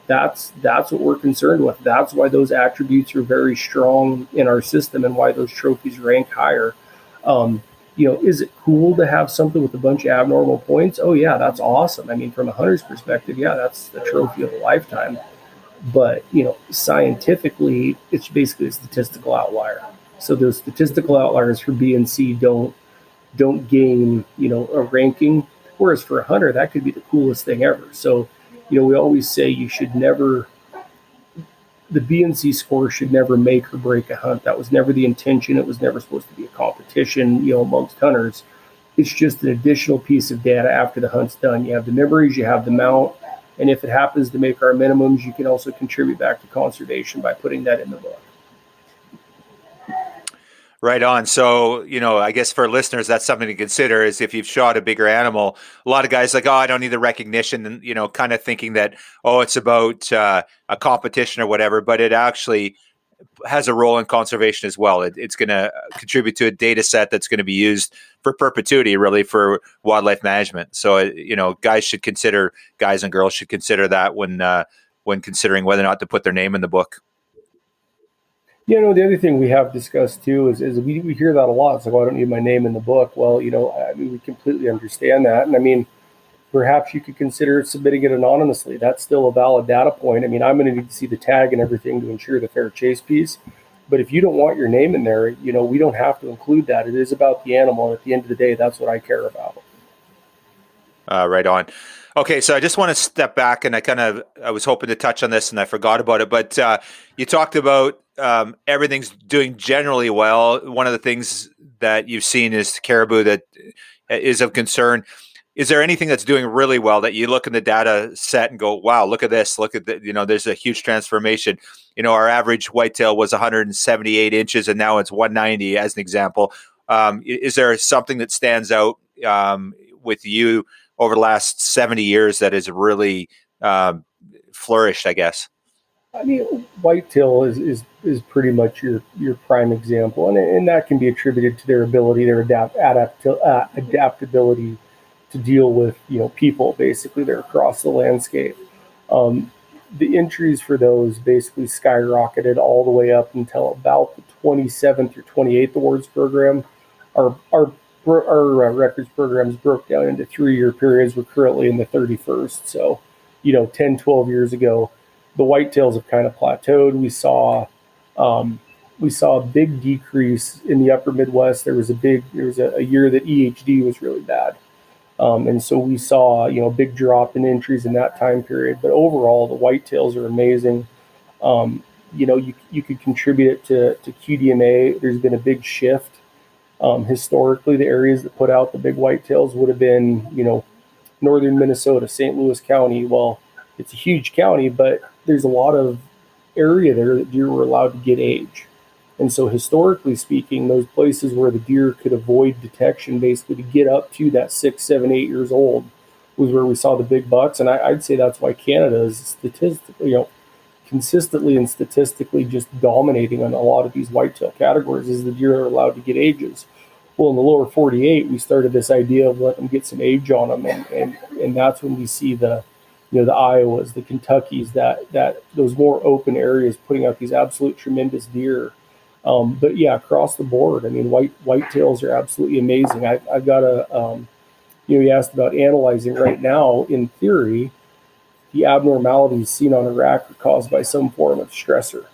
That's what we're concerned with. That's why those attributes are very strong in our system and why those trophies rank higher. Is it cool to have something with a bunch of abnormal points? Oh yeah, that's awesome. I mean, from a hunter's perspective, yeah, that's the trophy of a lifetime. But scientifically, it's basically a statistical outlier. So those statistical outliers for B and C don't gain a ranking, whereas for a hunter that could be the coolest thing ever. So we always say the B and C score should never make or break a hunt. That was never the intention. It was never supposed to be a competition amongst hunters. It's just an additional piece of data after the hunt's done. You have the memories, you have the mount, and if it happens to make our minimums, you can also contribute back to conservation by putting that in the book. Right on. So, I guess for listeners, that's something to consider is if you've shot a bigger animal, a lot of guys like, oh, I don't need the recognition and, kind of thinking that, oh, it's about a competition or whatever, but it actually has a role in conservation as well. It's going to contribute to a data set that's going to be used for perpetuity, really, for wildlife management. So, guys and girls should consider that when considering whether or not to put their name in the book. The other thing we have discussed too is we hear that a lot. It's like, well, I don't need my name in the book. Well, we completely understand that. And perhaps you could consider submitting it anonymously. That's still a valid data point. I'm going to need to see the tag and everything to ensure the fair chase piece. But if you don't want your name in there, we don't have to include that. It is about the animal. And at the end of the day, that's what I care about. Right on. Okay, so I just want to step back, and I was hoping to touch on this, and I forgot about it. But you talked about everything's doing generally well. One of the things that you've seen is caribou that is of concern. Is there anything that's doing really well that you look in the data set and go, wow, look at this, look at the, there's a huge transformation. Our average whitetail was 178 inches and now it's 190 as an example. Is there something that stands out with you over the last 70 years that has really flourished, I guess? Whitetail is pretty much your prime example, and that can be attributed to their ability, their adaptability to deal with people. Basically, they're across the landscape. The entries for those basically skyrocketed all the way up until about the 27th or 28th awards program. Our records programs broke down into 3-year periods. We're currently in the 31st, so 10, 12 years ago. The whitetails have kind of plateaued. We saw a big decrease in the upper Midwest. There was a year that EHD was really bad. And so we saw, a big drop in entries in that time period. But overall, the whitetails are amazing. You could contribute it to QDMA. There's been a big shift. Historically, the areas that put out the big whitetails would have been, northern Minnesota, St. Louis County. Well, it's a huge county, but there's a lot of area there that deer were allowed to get age. And so historically speaking, those places where the deer could avoid detection basically to get up to that 6, 7, 8 years old was where we saw the big bucks. And I'd say that's why Canada is statistically, consistently and statistically just dominating on a lot of these whitetail categories is the deer are allowed to get ages. Well, in the lower 48, we started this idea of letting them get some age on them. And that's when we see the the Iowas, the Kentuckys, that those more open areas putting out these absolute tremendous deer. But yeah, across the board, I mean, whitetails are absolutely amazing. I've got you asked about analyzing right now. In theory, the abnormalities seen on a rack are caused by some form of stressor.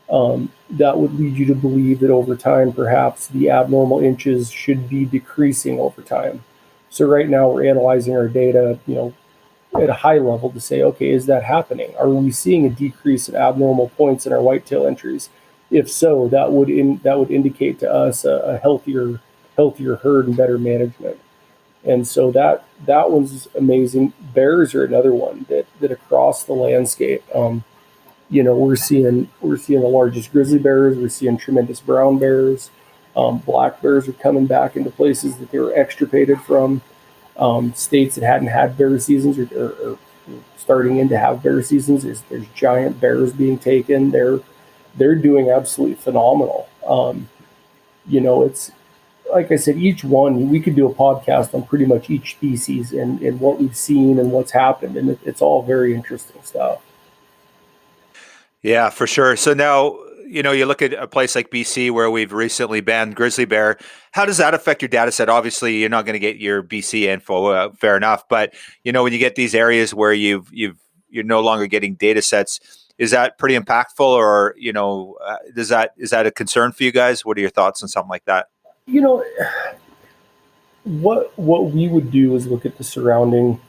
That would lead you to believe that over time, perhaps the abnormal inches should be decreasing over time. So right now, we're analyzing our data, at a high level to say, okay, is that happening? Are we seeing a decrease in abnormal points in our whitetail entries? If so, that would indicate to us a healthier herd and better management. And so that one's amazing. Bears are another one that across the landscape, we're seeing the largest grizzly bears. We're seeing tremendous brown bears. Black bears are coming back into places that they were extirpated from. States that hadn't had bear seasons or starting in to have bear seasons. There's giant bears being taken. They're doing absolutely phenomenal. It's like I said, each one, we could do a podcast on pretty much each species and what we've seen and what's happened. And it's all very interesting stuff. Yeah, for sure. So now, you look at a place like BC where we've recently banned grizzly bear. How does that affect your data set? Obviously, you're not going to get your BC info, fair enough. But, when you get these areas where you're no longer getting data sets, is that pretty impactful, or, is that a concern for you guys? What are your thoughts on something like that? What we would do is look at the surrounding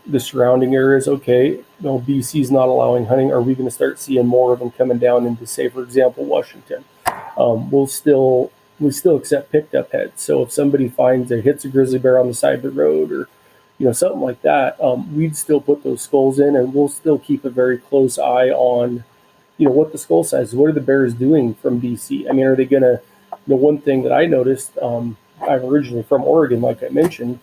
areas. Okay, BC's not allowing hunting. Are we going to start seeing more of them coming down into, say, for example, Washington? We still accept picked up heads. So if somebody hits a grizzly bear on the side of the road, or something like that, we'd still put those skulls in, and we'll still keep a very close eye on what the skull size is. What are the bears doing from BC? I mean, are they going to? One thing that I noticed. I'm originally from Oregon, like I mentioned.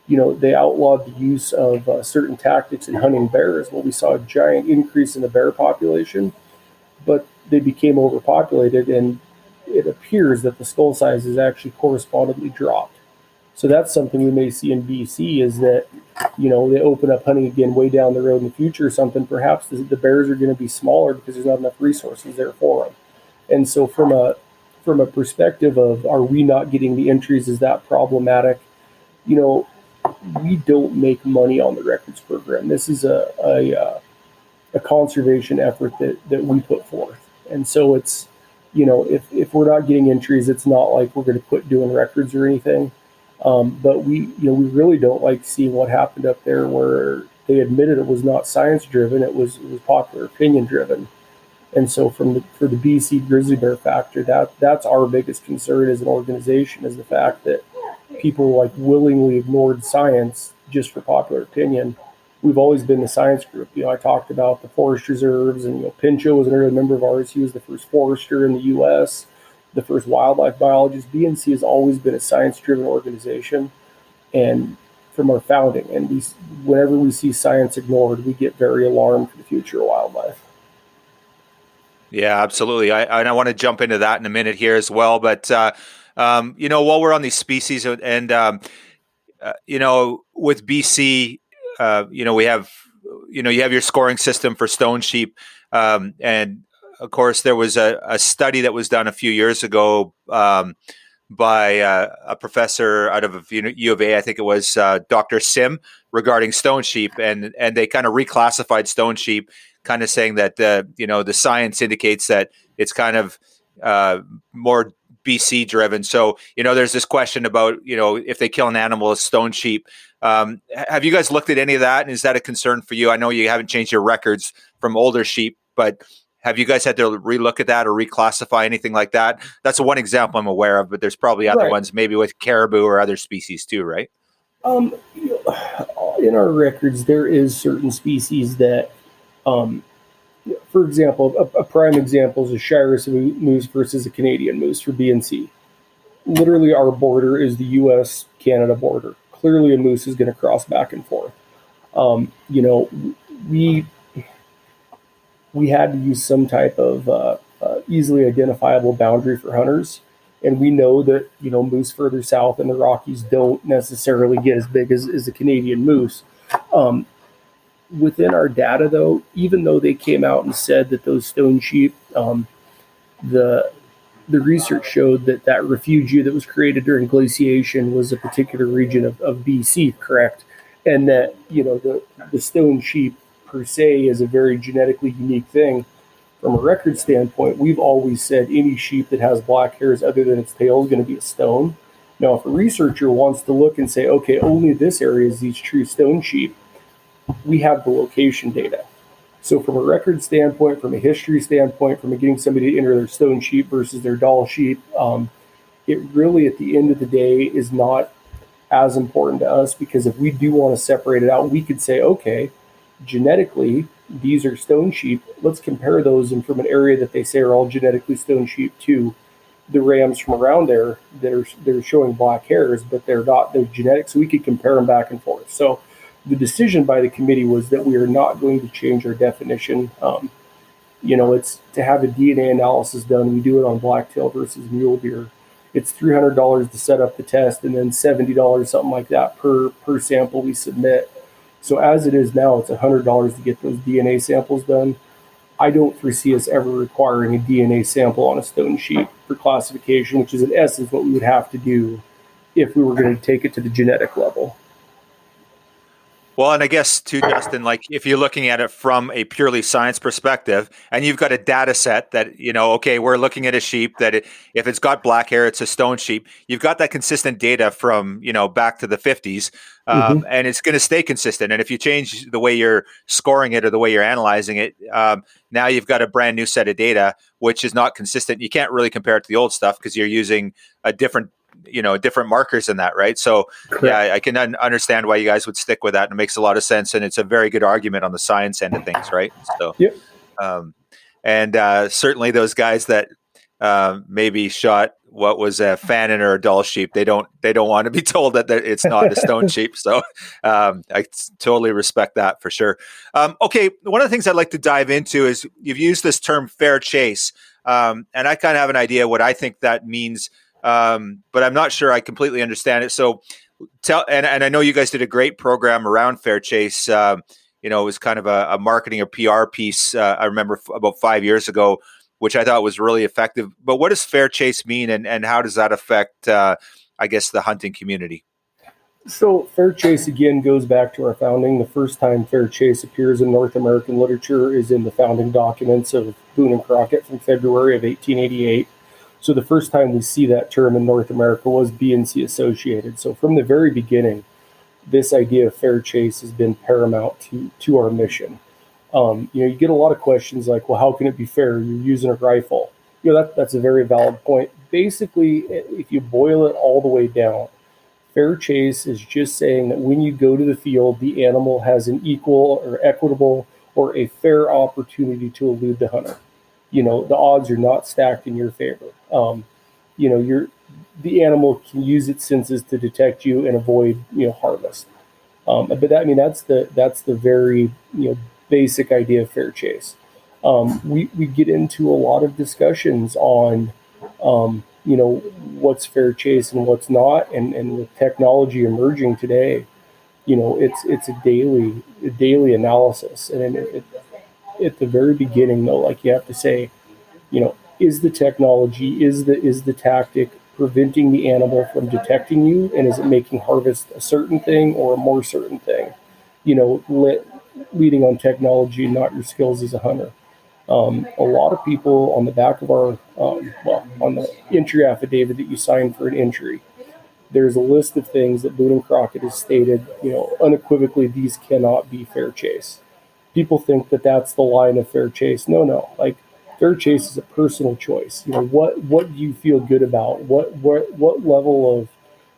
They outlawed the use of certain tactics in hunting bears. Well, we saw a giant increase in the bear population, but they became overpopulated, and it appears that the skull size is actually correspondingly dropped. So that's something we may see in BC, is that they open up hunting again way down the road in the future or something. Perhaps the bears are going to be smaller because there's not enough resources there for them. And so from a perspective of, are we not getting the entries, is that problematic? We don't make money on the records program. This is a conservation effort that we put forth. And so it's, if we're not getting entries, it's not like we're going to quit doing records or anything. But we really don't like seeing what happened up there, where they admitted it was not science driven, it was popular opinion driven. And so for the BC grizzly bear factor, that's our biggest concern as an organization, is the fact that people willingly ignored science just for popular opinion. We've always been the science group. I talked about the forest reserves, and Pinchot was an early member of ours. He was the first forester in the U.S., the first wildlife biologist. BNC has always been a science-driven organization, and from our founding. And whenever we see science ignored, we get very alarmed for the future of wildlife. Yeah, absolutely. I want to jump into that in a minute here as well. But, while we're on these species and, with BC, we have, you have your scoring system for stone sheep. And of course, there was a study that was done a few years ago by a professor out of U of A, I think it was Dr. Sim, regarding stone sheep. And they kind of reclassified stone sheep, kind of saying that the science indicates that it's kind of more BC driven. So there's this question about if they kill an animal as stone sheep. Have you guys looked at any of that, and is that a concern for you? I know you haven't changed your records from older sheep, but have you guys had to relook at that or reclassify anything like that? That's one example I'm aware of, but there's probably other ones, maybe with caribou or other species too, right? In our records, there is certain species that, for example, a prime example is a Shiras moose versus a Canadian moose for BNC. Literally, our border is the U.S.-Canada border. Clearly, a moose is going to cross back and forth. We had to use some type of easily identifiable boundary for hunters. And we know that, moose further south in the Rockies don't necessarily get as big as the Canadian moose. within our data, though, even though they came out and said that those stone sheep, the research showed that that refugia that was created during glaciation was a particular region of BC, correct? And that, the stone sheep per se is a very genetically unique thing. From a record standpoint, we've always said any sheep that has black hairs other than its tail is going to be a stone. Now, if a researcher wants to look and say, okay, only this area is these true stone sheep, we have the location data. So from a record standpoint, from a history standpoint, from getting somebody to enter their stone sheep versus their Dall sheep, it really, at the end of the day, is not as important to us, because if we do want to separate it out, we could say, okay, genetically, these are stone sheep. Let's compare those, and from an area that they say are all genetically stone sheep to the rams from around there that are showing black hairs, but they're not, they're genetic, so we could compare them back and forth. So the decision by the committee was that we are not going to change our definition. It's to have a DNA analysis done. We do it on blacktail versus mule deer. It's $300 to set up the test, and then $70, something like that, per sample we submit. So as it is now, it's $100 to get those DNA samples done. I don't foresee us ever requiring a DNA sample on a stone sheep for classification, which is in essence what we would have to do if we were going to take it to the genetic level. Well, and I guess too, Justin, like if you're looking at it from a purely science perspective, and you've got a data set that, okay, we're looking at a sheep that if it's got black hair, it's a stone sheep. You've got that consistent data from, back to the 50s, and it's going to stay consistent. And if you change the way you're scoring it or the way you're analyzing it, now you've got a brand new set of data, which is not consistent. You can't really compare it to the old stuff because you're using different markers in that, right? So correct. Yeah, I can understand why you guys would stick with that, and it makes a lot of sense, and it's a very good argument on the science end of things, right? So, yep. Certainly those guys that maybe shot what was a Fannin or a Dall sheep, they don't want to be told that it's not a stone sheep. So I totally respect that for sure. Okay, one of the things I'd like to dive into is you've used this term fair chase, and I kind of have an idea what I think that means. But I'm not sure I completely understand it. So and I know you guys did a great program around Fair Chase. It was kind of a marketing or PR piece. I remember about 5 years ago, which I thought was really effective. But what does Fair Chase mean, and how does that affect, I guess, the hunting community? So Fair Chase, again, goes back to our founding. The first time Fair Chase appears in North American literature is in the founding documents of Boone and Crockett from February of 1888. So the first time we see that term in North America was BNC associated. So from the very beginning, this idea of fair chase has been paramount to our mission. You get a lot of questions like, well, how can it be fair? You're using a rifle. That's a very valid point. Basically, if you boil it all the way down, fair chase is just saying that when you go to the field, the animal has an equal or equitable or a fair opportunity to elude the hunter. The odds are not stacked in your favor. The animal can use its senses to detect you and avoid, harvest. But that's the very, basic idea of fair chase. We get into a lot of discussions on, what's fair chase and what's not, and with technology emerging today, it's a daily analysis, and at the very beginning, though, like you have to say, is the technology, is the tactic preventing the animal from detecting you, and is it making harvest a certain thing or a more certain thing? Leading on technology, not your skills as a hunter. A lot of people on the back of our, on the entry affidavit that you sign for an entry, there's a list of things that Boone and Crockett has stated, unequivocally, these cannot be fair chase. People think that that's the line of fair chase. No. Like, fair chase is a personal choice. What do you feel good about? What level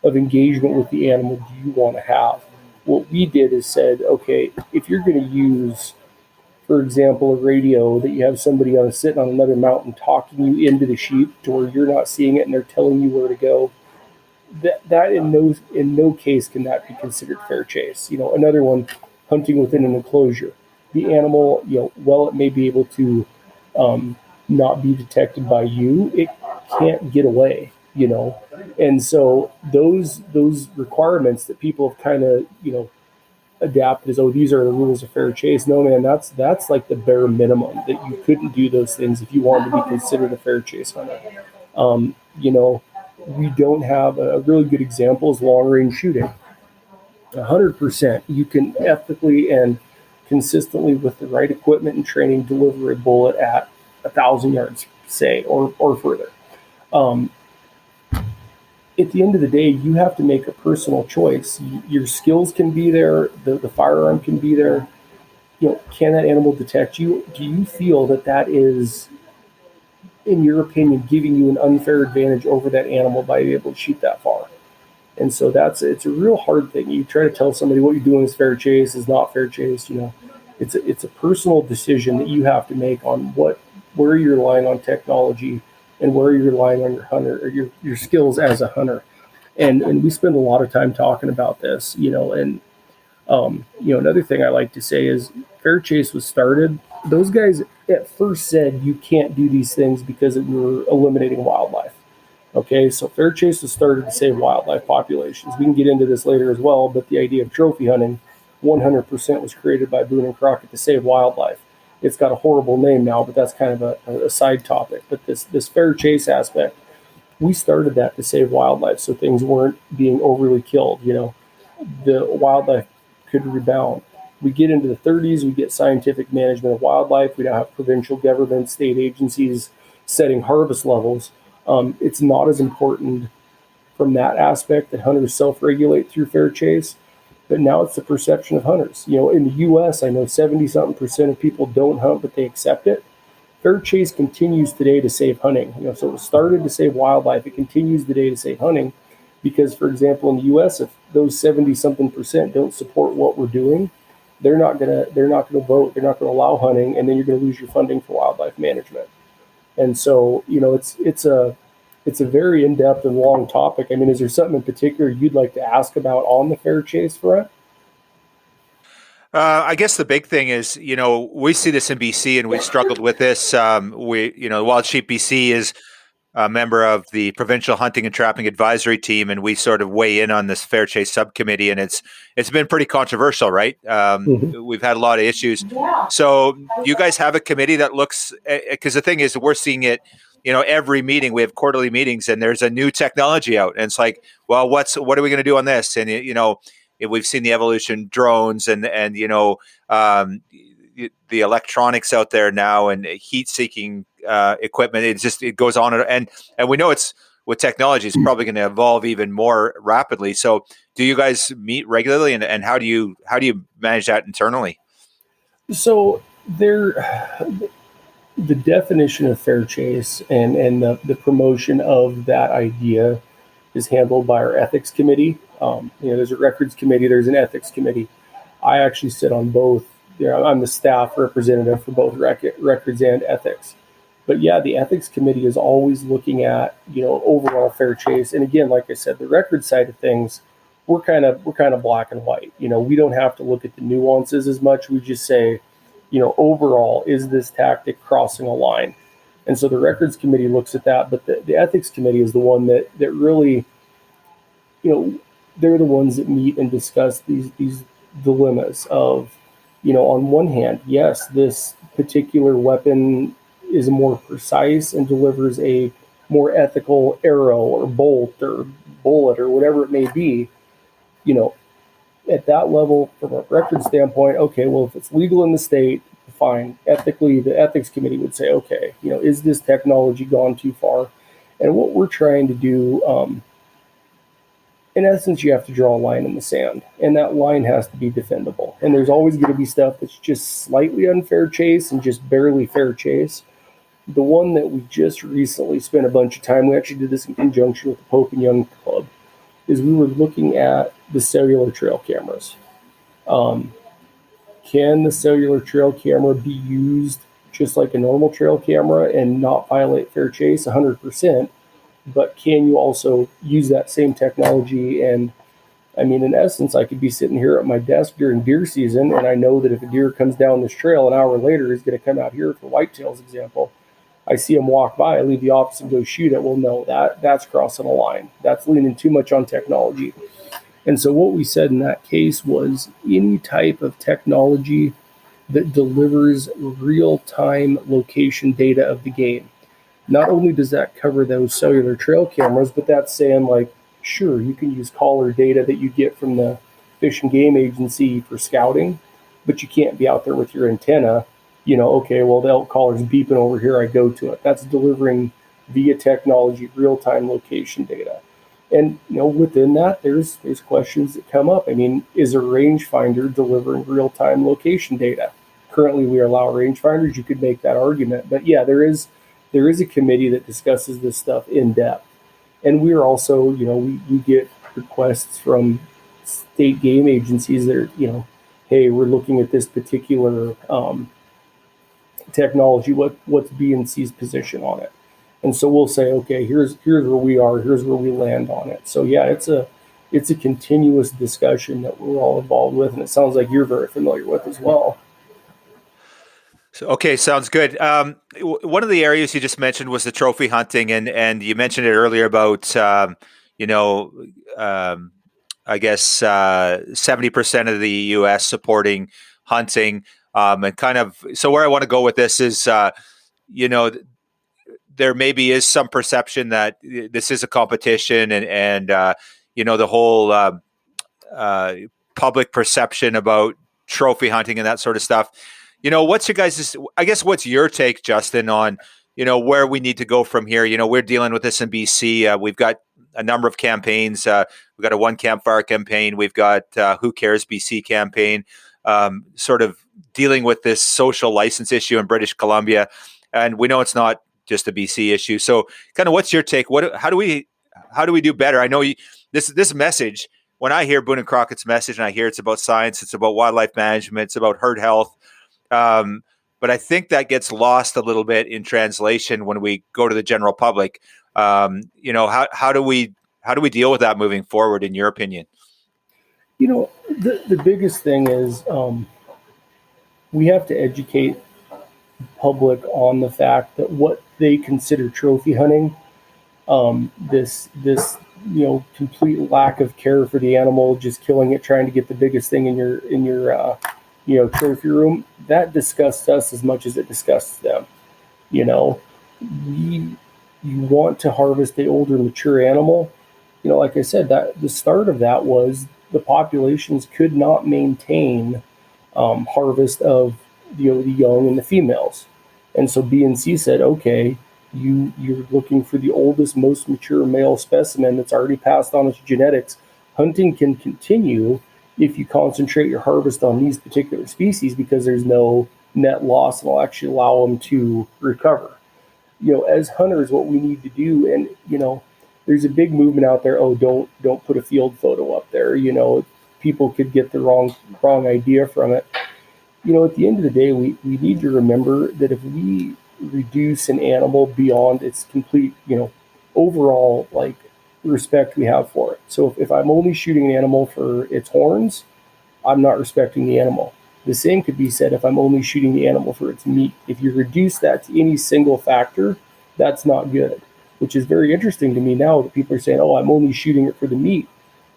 of engagement with the animal do you want to have? What we did is said, okay, if you're going to use, for example, a radio that you have somebody sitting on another mountain talking you into the sheep to where you're not seeing it and they're telling you where to go, that in no case can that be considered fair chase. Another one, hunting within an enclosure. The animal, while it may be able to not be detected by you, it can't get away, And so those requirements that people have kind of, adapted as, oh, these are the rules of fair chase. No, man, that's like the bare minimum, that you couldn't do those things if you wanted to be considered a fair chase hunter. You know, we don't have a really good example is long range shooting. 100%, you can ethically and consistently with the right equipment and training deliver a bullet at 1,000 yards, say, or further. At the end of the day, you have to make a personal choice. Your skills can be there, the firearm can be there. You know, can that animal detect you? Do you feel that that is, in your opinion, giving you an unfair advantage over that animal by being able to shoot that far? And so it's a real hard thing. You try to tell somebody what you're doing is fair chase, is not fair chase. You know, it's a personal decision that you have to make on where you're relying on technology and where you're relying on your hunter or your skills as a hunter. And we spend a lot of time talking about this, you know, and you know, another thing I like to say is fair chase was started. Those guys at first said you can't do these things because we were eliminating wildlife. Okay, so fair chase was started to save wildlife populations. We can get into this later as well, but the idea of trophy hunting 100% was created by Boone and Crockett to save wildlife. It's got a horrible name now, but that's kind of a side topic. But this fair chase aspect, we started that to save wildlife so things weren't being overly killed. You know, the wildlife could rebound. We get into the 30s, we get scientific management of wildlife. We now have provincial governments, state agencies setting harvest levels. It's not as important from that aspect that hunters self-regulate through fair chase, but now it's the perception of hunters. You know, in the U.S., I know 70-something% of people don't hunt, but they accept it. Fair chase continues today to save hunting. You know, so it was started to save wildlife. It continues today to save hunting because, for example, in the U.S., if those 70-something% don't support what we're doing, they're not gonna vote. They're not gonna allow hunting, and then you're gonna lose your funding for wildlife management. And so, you know, it's a very in-depth and long topic. I mean, is there something in particular you'd like to ask about on the fair chase front? I guess the big thing is, you know, we see this in BC and we've struggled with this. Wild Sheep BC is a member of the Provincial Hunting and Trapping Advisory Team, and we sort of weigh in on this fair chase subcommittee, and it's been pretty controversial, right? We've had a lot of issues. So you guys have a committee that looks, because the thing is, we're seeing it, you know, every meeting. We have quarterly meetings, and there's a new technology out, and it's like, well, what are we going to do on this? And you know, we've seen the evolution, drones, and you know, the electronics out there now, and heat-seeking equipment. It goes on, and we know it's with technology, it's probably going to evolve even more rapidly. So, do you guys meet regularly, and how do you manage that internally? So the definition of fair chase and the promotion of that idea is handled by our ethics committee. You know, there's a records committee, there's an ethics committee. I actually sit on both. You know, I'm the staff representative for both records and ethics. But yeah, the ethics committee is always looking at, you know, overall fair chase. And again, like I said, the record side of things, we're kind of black and white. You know, we don't have to look at the nuances as much. We just say, you know, overall, is this tactic crossing a line? And so the records committee looks at that, but the ethics committee is the one that really, you know, they're the ones that meet and discuss these dilemmas of, you know, on one hand, yes, this particular weapon is more precise and delivers a more ethical arrow or bolt or bullet or whatever it may be. You know, at that level, from a record standpoint, okay, well, if it's legal in the state, fine. Ethically, the ethics committee would say, okay, you know, is this technology gone too far? And what we're trying to do, in essence, you have to draw a line in the sand, and that line has to be defendable. And there's always going to be stuff that's just slightly unfair chase and just barely fair chase. The one that we just recently spent a bunch of time, we actually did this in conjunction with the Pope and Young Club, is we were looking at the cellular trail cameras. Can the cellular trail camera be used just like a normal trail camera and not violate fair chase 100%? But can you also use that same technology? And I mean, in essence, I could be sitting here at my desk during deer season, and I know that if a deer comes down this trail an hour later, he's going to come out here for whitetails example. I see him walk by, I leave the office and go shoot it. Well, no, that's crossing a line. That's leaning too much on technology. And so what we said in that case was any type of technology that delivers real-time location data of the game. Not only does that cover those cellular trail cameras, but that's saying like, sure, you can use caller data that you get from the Fish and Game Agency for scouting, but you can't be out there with your antenna. Okay, well, the elk caller's beeping over here, I go to it. That's delivering via technology real-time location data. And within that, there's questions that come up. I mean, is a rangefinder delivering real-time location data? Currently, we allow rangefinders. You could make that argument, but yeah, there is a committee that discusses this stuff in depth. And we're also, we get requests from state game agencies that are, hey, we're looking at this particular technology. What's BNC's position on it? And so we'll say, okay, here's where we are, here's where we land on it. So yeah, it's a continuous discussion that we're all involved with, and it sounds like you're very familiar with as well. So, okay, sounds good. One of the areas you just mentioned was the trophy hunting, and you mentioned it earlier about I guess 70% of the U.S. supporting hunting, and kind of. So where I want to go with this is, there maybe is some perception that this is a competition, and the whole public perception about trophy hunting and that sort of stuff. What's your guys', I guess, what's your take, Justin, on, where we need to go from here? We're dealing with this in BC. We've got a number of campaigns. We've got a One Campfire campaign. We've got Who Cares BC campaign, sort of dealing with this social license issue in British Columbia. And we know it's not just a BC issue. So kind of what's your take? How do we do better? I know this message, when I hear Boone and Crockett's message and I hear it's about science, it's about wildlife management, it's about herd health. But I think that gets lost a little bit in translation when we go to the general public. How do we deal with that moving forward, in your opinion? The biggest thing is we have to educate the public on the fact that what they consider trophy hunting, this complete lack of care for the animal, just killing it, trying to get the biggest thing in your trophy room, that disgusts us as much as it disgusts them. You want to harvest the older, mature animal. Like I said, that the start of that was the populations could not maintain harvest of the young and the females, and so BNC said, okay, you're looking for the oldest, most mature male specimen that's already passed on its genetics. Hunting can continue if you concentrate your harvest on these particular species, because there's no net loss and will actually allow them to recover. As hunters, what we need to do, and there's a big movement out there. Oh, don't put a field photo up there. People could get the wrong idea from it. At the end of the day, we need to remember that if we reduce an animal beyond its complete, overall respect we have for it. So if I'm only shooting an animal for its horns, I'm not respecting the animal. The same could be said if I'm only shooting the animal for its meat. If you reduce that to any single factor, that's not good, which is very interesting to me now that people are saying, oh, I'm only shooting it for the meat.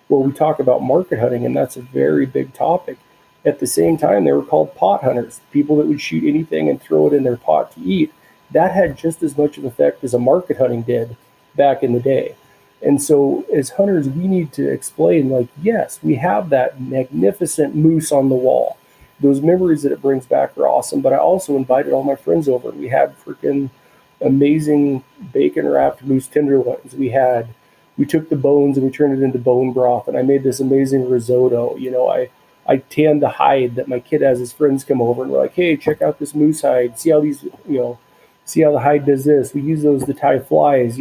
Well, we talk about market hunting, and that's a very big topic. At the same time, they were called pot hunters, people that would shoot anything and throw it in their pot to eat. That had just as much of an effect as a market hunting did back in the day. And so as hunters, we need to explain, yes, we have that magnificent moose on the wall. Those memories that it brings back are awesome, but I also invited all my friends over. We had freaking amazing bacon-wrapped moose tenderloins. We took the bones and we turned it into bone broth, and I made this amazing risotto. I tanned the hide that my kid has his friends come over, and we're like, hey, check out this moose hide. See how the hide does this. We use those to tie flies.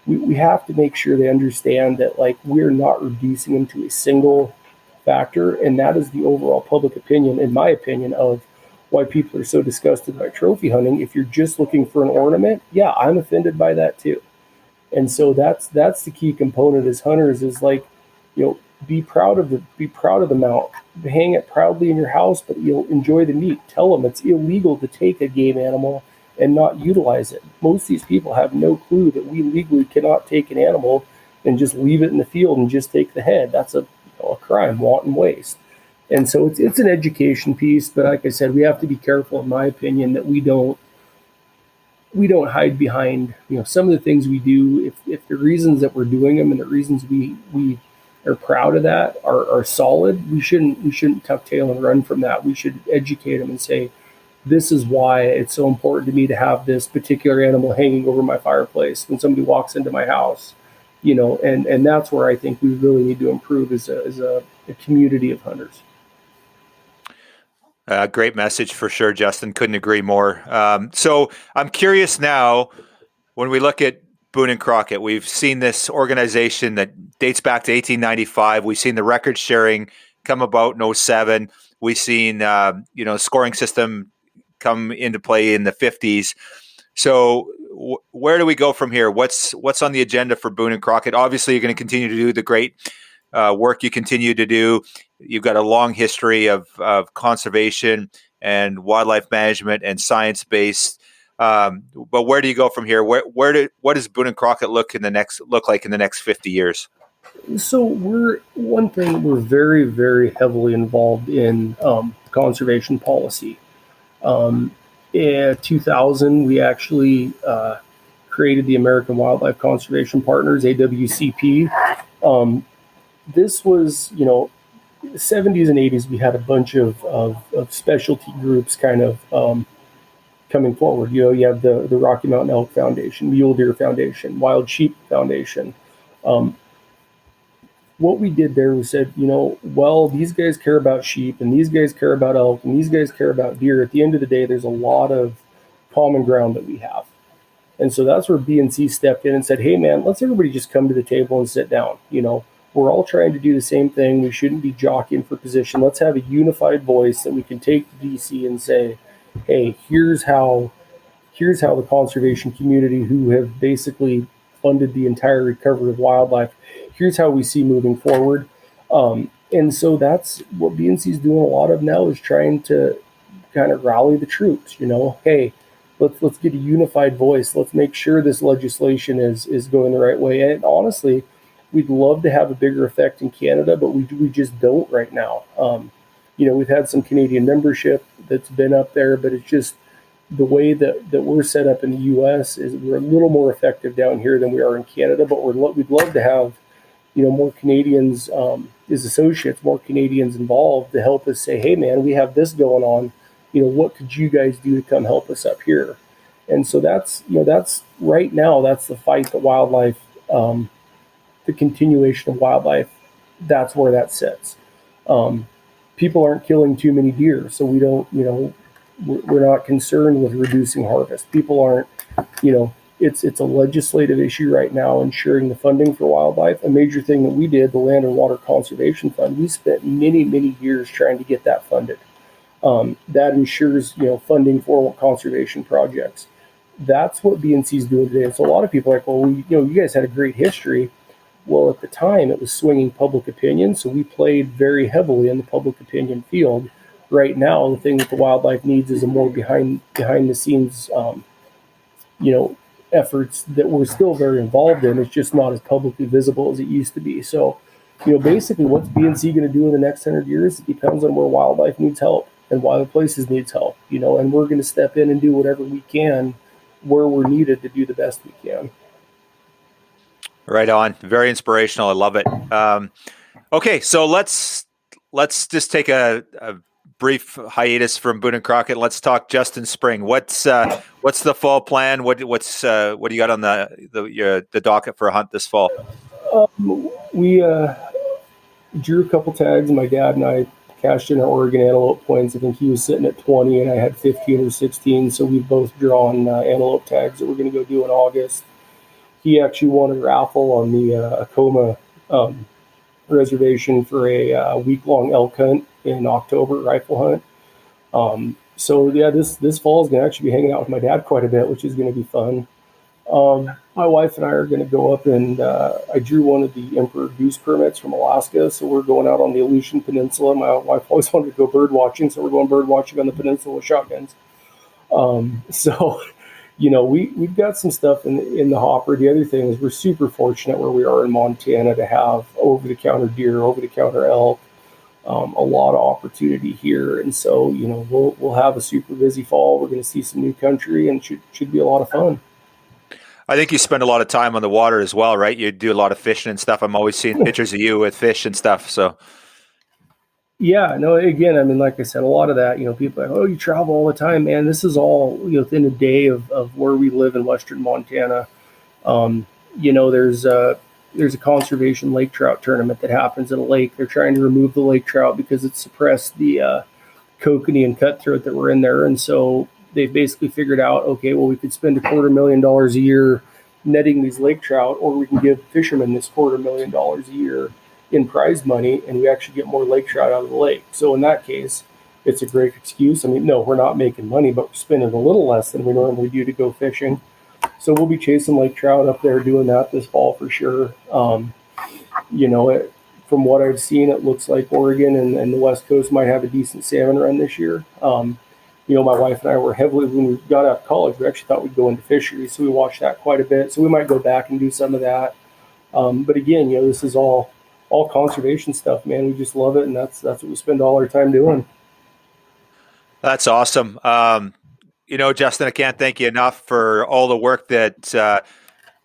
We have to make sure they understand that we're not reducing them to a single factor, and that is the overall public opinion, in my opinion, of why people are so disgusted by trophy hunting. If you're just looking for an ornament, yeah, I'm offended by that too. And so that's the key component as hunters is be proud of the mount, hang it proudly in your house, but enjoy the meat. Tell them it's illegal to take a game animal and not utilize it. Most of these people have no clue that we legally cannot take an animal and just leave it in the field and just take the head. That's a a crime, wanton waste. And so it's an education piece, but like I said, we have to be careful, in my opinion, that we don't hide behind, some of the things we do. If the reasons that we're doing them and the reasons we are proud of that are solid, we shouldn't tuck tail and run from that. We should educate them and say, this is why it's so important to me to have this particular animal hanging over my fireplace when somebody walks into my house, and that's where I think we really need to improve as a community of hunters. Great message for sure, Justin. Couldn't agree more. So I'm curious now, when we look at Boone and Crockett, we've seen this organization that dates back to 1895. We've seen the record sharing come about in 07. We've seen, scoring system come into play in the 50s. So where do we go from here? What's on the agenda for Boone and Crockett? Obviously, you're going to continue to do the great work you continue to do. You've got a long history of conservation and wildlife management and science-based. But where do you go from here? What does Boone and Crockett look like in the next 50 years? So we're very, very heavily involved in conservation policy. In 2000, we actually created the American Wildlife Conservation Partners, AWCP. This was, 70s and 80s, we had a bunch of specialty groups kind of coming forward. You have the Rocky Mountain Elk Foundation, Mule Deer Foundation, Wild Sheep Foundation. What we did there was said, these guys care about sheep and these guys care about elk and these guys care about deer. At the end of the day, there's a lot of common ground that we have. And so that's where BNC stepped in and said, hey, man, let's everybody just come to the table and sit down. We're all trying to do the same thing. We shouldn't be jockeying for position. Let's have a unified voice that we can take to DC and say, hey, here's how the conservation community, who have basically funded the entire recovery of wildlife, here's how we see moving forward. And so that's what BNC is doing a lot of now, is trying to kind of rally the troops. Hey, let's get a unified voice. Let's make sure this legislation is going the right way. And honestly, we'd love to have a bigger effect in Canada, but we just don't right now. We've had some Canadian membership that's been up there, but it's just the way that we're set up in the U.S. is we're a little more effective down here than we are in Canada. But we'd love to have more Canadians as associates, more Canadians involved to help us say, hey, man, we have this going on. What could you guys do to come help us up here? And so that's right now, that's the fight, the wildlife, the continuation of wildlife. That's where that sits. People aren't killing too many deer, so we don't, we're not concerned with reducing harvest. People aren't, it's a legislative issue right now, ensuring the funding for wildlife. A major thing that we did, the Land and Water Conservation Fund, we spent many, many years trying to get that funded. That ensures, funding for conservation projects. That's what BNC is doing today. So a lot of people are like, well, you guys had a great history. Well, at the time, it was swinging public opinion, so we played very heavily in the public opinion field. Right now, the thing that the wildlife needs is a more behind the scenes, efforts that we're still very involved in. It's just not as publicly visible as it used to be. So, basically, what's BNC going to do in the next 100 years? It depends on where wildlife needs help and wild places needs help. And we're going to step in and do whatever we can where we're needed to do the best we can. Right on. Very inspirational. I love it. Okay, so let's just take a brief hiatus from Boone and Crockett. Let's talk Justin Spring. What's the fall plan? What do you got on the docket for a hunt this fall? We drew a couple tags. My dad and I cashed in our Oregon antelope points. I think he was sitting at 20 and I had 15 or 16. So we've both drawn antelope tags that we're going to go do in August. He actually won a raffle on the Acoma reservation for a week-long elk hunt in October, rifle hunt. This fall is going to actually be hanging out with my dad quite a bit, which is going to be fun. My wife and I are going to go up and I drew one of the Emperor Goose permits from Alaska, so we're going out on the Aleutian Peninsula. My wife always wanted to go bird watching, so we're going bird watching on the peninsula with shotguns. we've got some stuff in the hopper. The other thing is we're super fortunate where we are in Montana to have over-the-counter deer, over-the-counter elk, a lot of opportunity here. And so, we'll have a super busy fall. We're going to see some new country, and should be a lot of fun. I think you spend a lot of time on the water as well, right? You do a lot of fishing and stuff. I'm always seeing pictures of you with fish and stuff. So, yeah, no, again, I mean, like I said, a lot of that, people are like, oh, you travel all the time, man. This is all, within a day of where we live in Western Montana. There's a conservation lake trout tournament that happens at a lake. They're trying to remove the lake trout because it suppressed the kokanee and cutthroat that were in there. And so they've basically figured out, okay, well, we could spend $250,000 a year netting these lake trout, or we can give fishermen this $250,000 a year in prize money, and we actually get more lake trout out of the lake. So in that case, it's a great excuse. I mean, no, we're not making money, but we're spending a little less than we normally do to go fishing. So we'll be chasing lake trout up there, doing that this fall for sure. From what I've seen, it looks like Oregon and the West Coast might have a decent salmon run this year. My wife and I were heavily, when we got out of college, we actually thought we'd go into fisheries. So we watched that quite a bit. So we might go back and do some of that. But again, this is all conservation stuff, man. We just love it. And that's what we spend all our time doing. That's awesome. Justin, I can't thank you enough for all the work that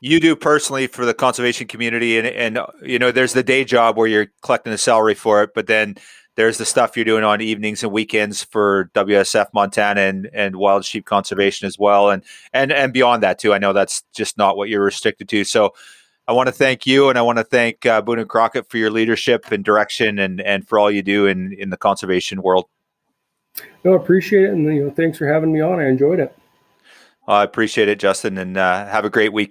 you do personally for the conservation community. And there's the day job where you're collecting a salary for it, but then there's the stuff you're doing on evenings and weekends for WSF Montana and wild sheep conservation as well. And beyond that too. I know that's just not what you're restricted to. So I want to thank you, and I want to thank Boone and Crockett for your leadership and direction and for all you do in the conservation world. No, I appreciate it. And, thanks for having me on. I enjoyed it. I appreciate it, Justin, and have a great week.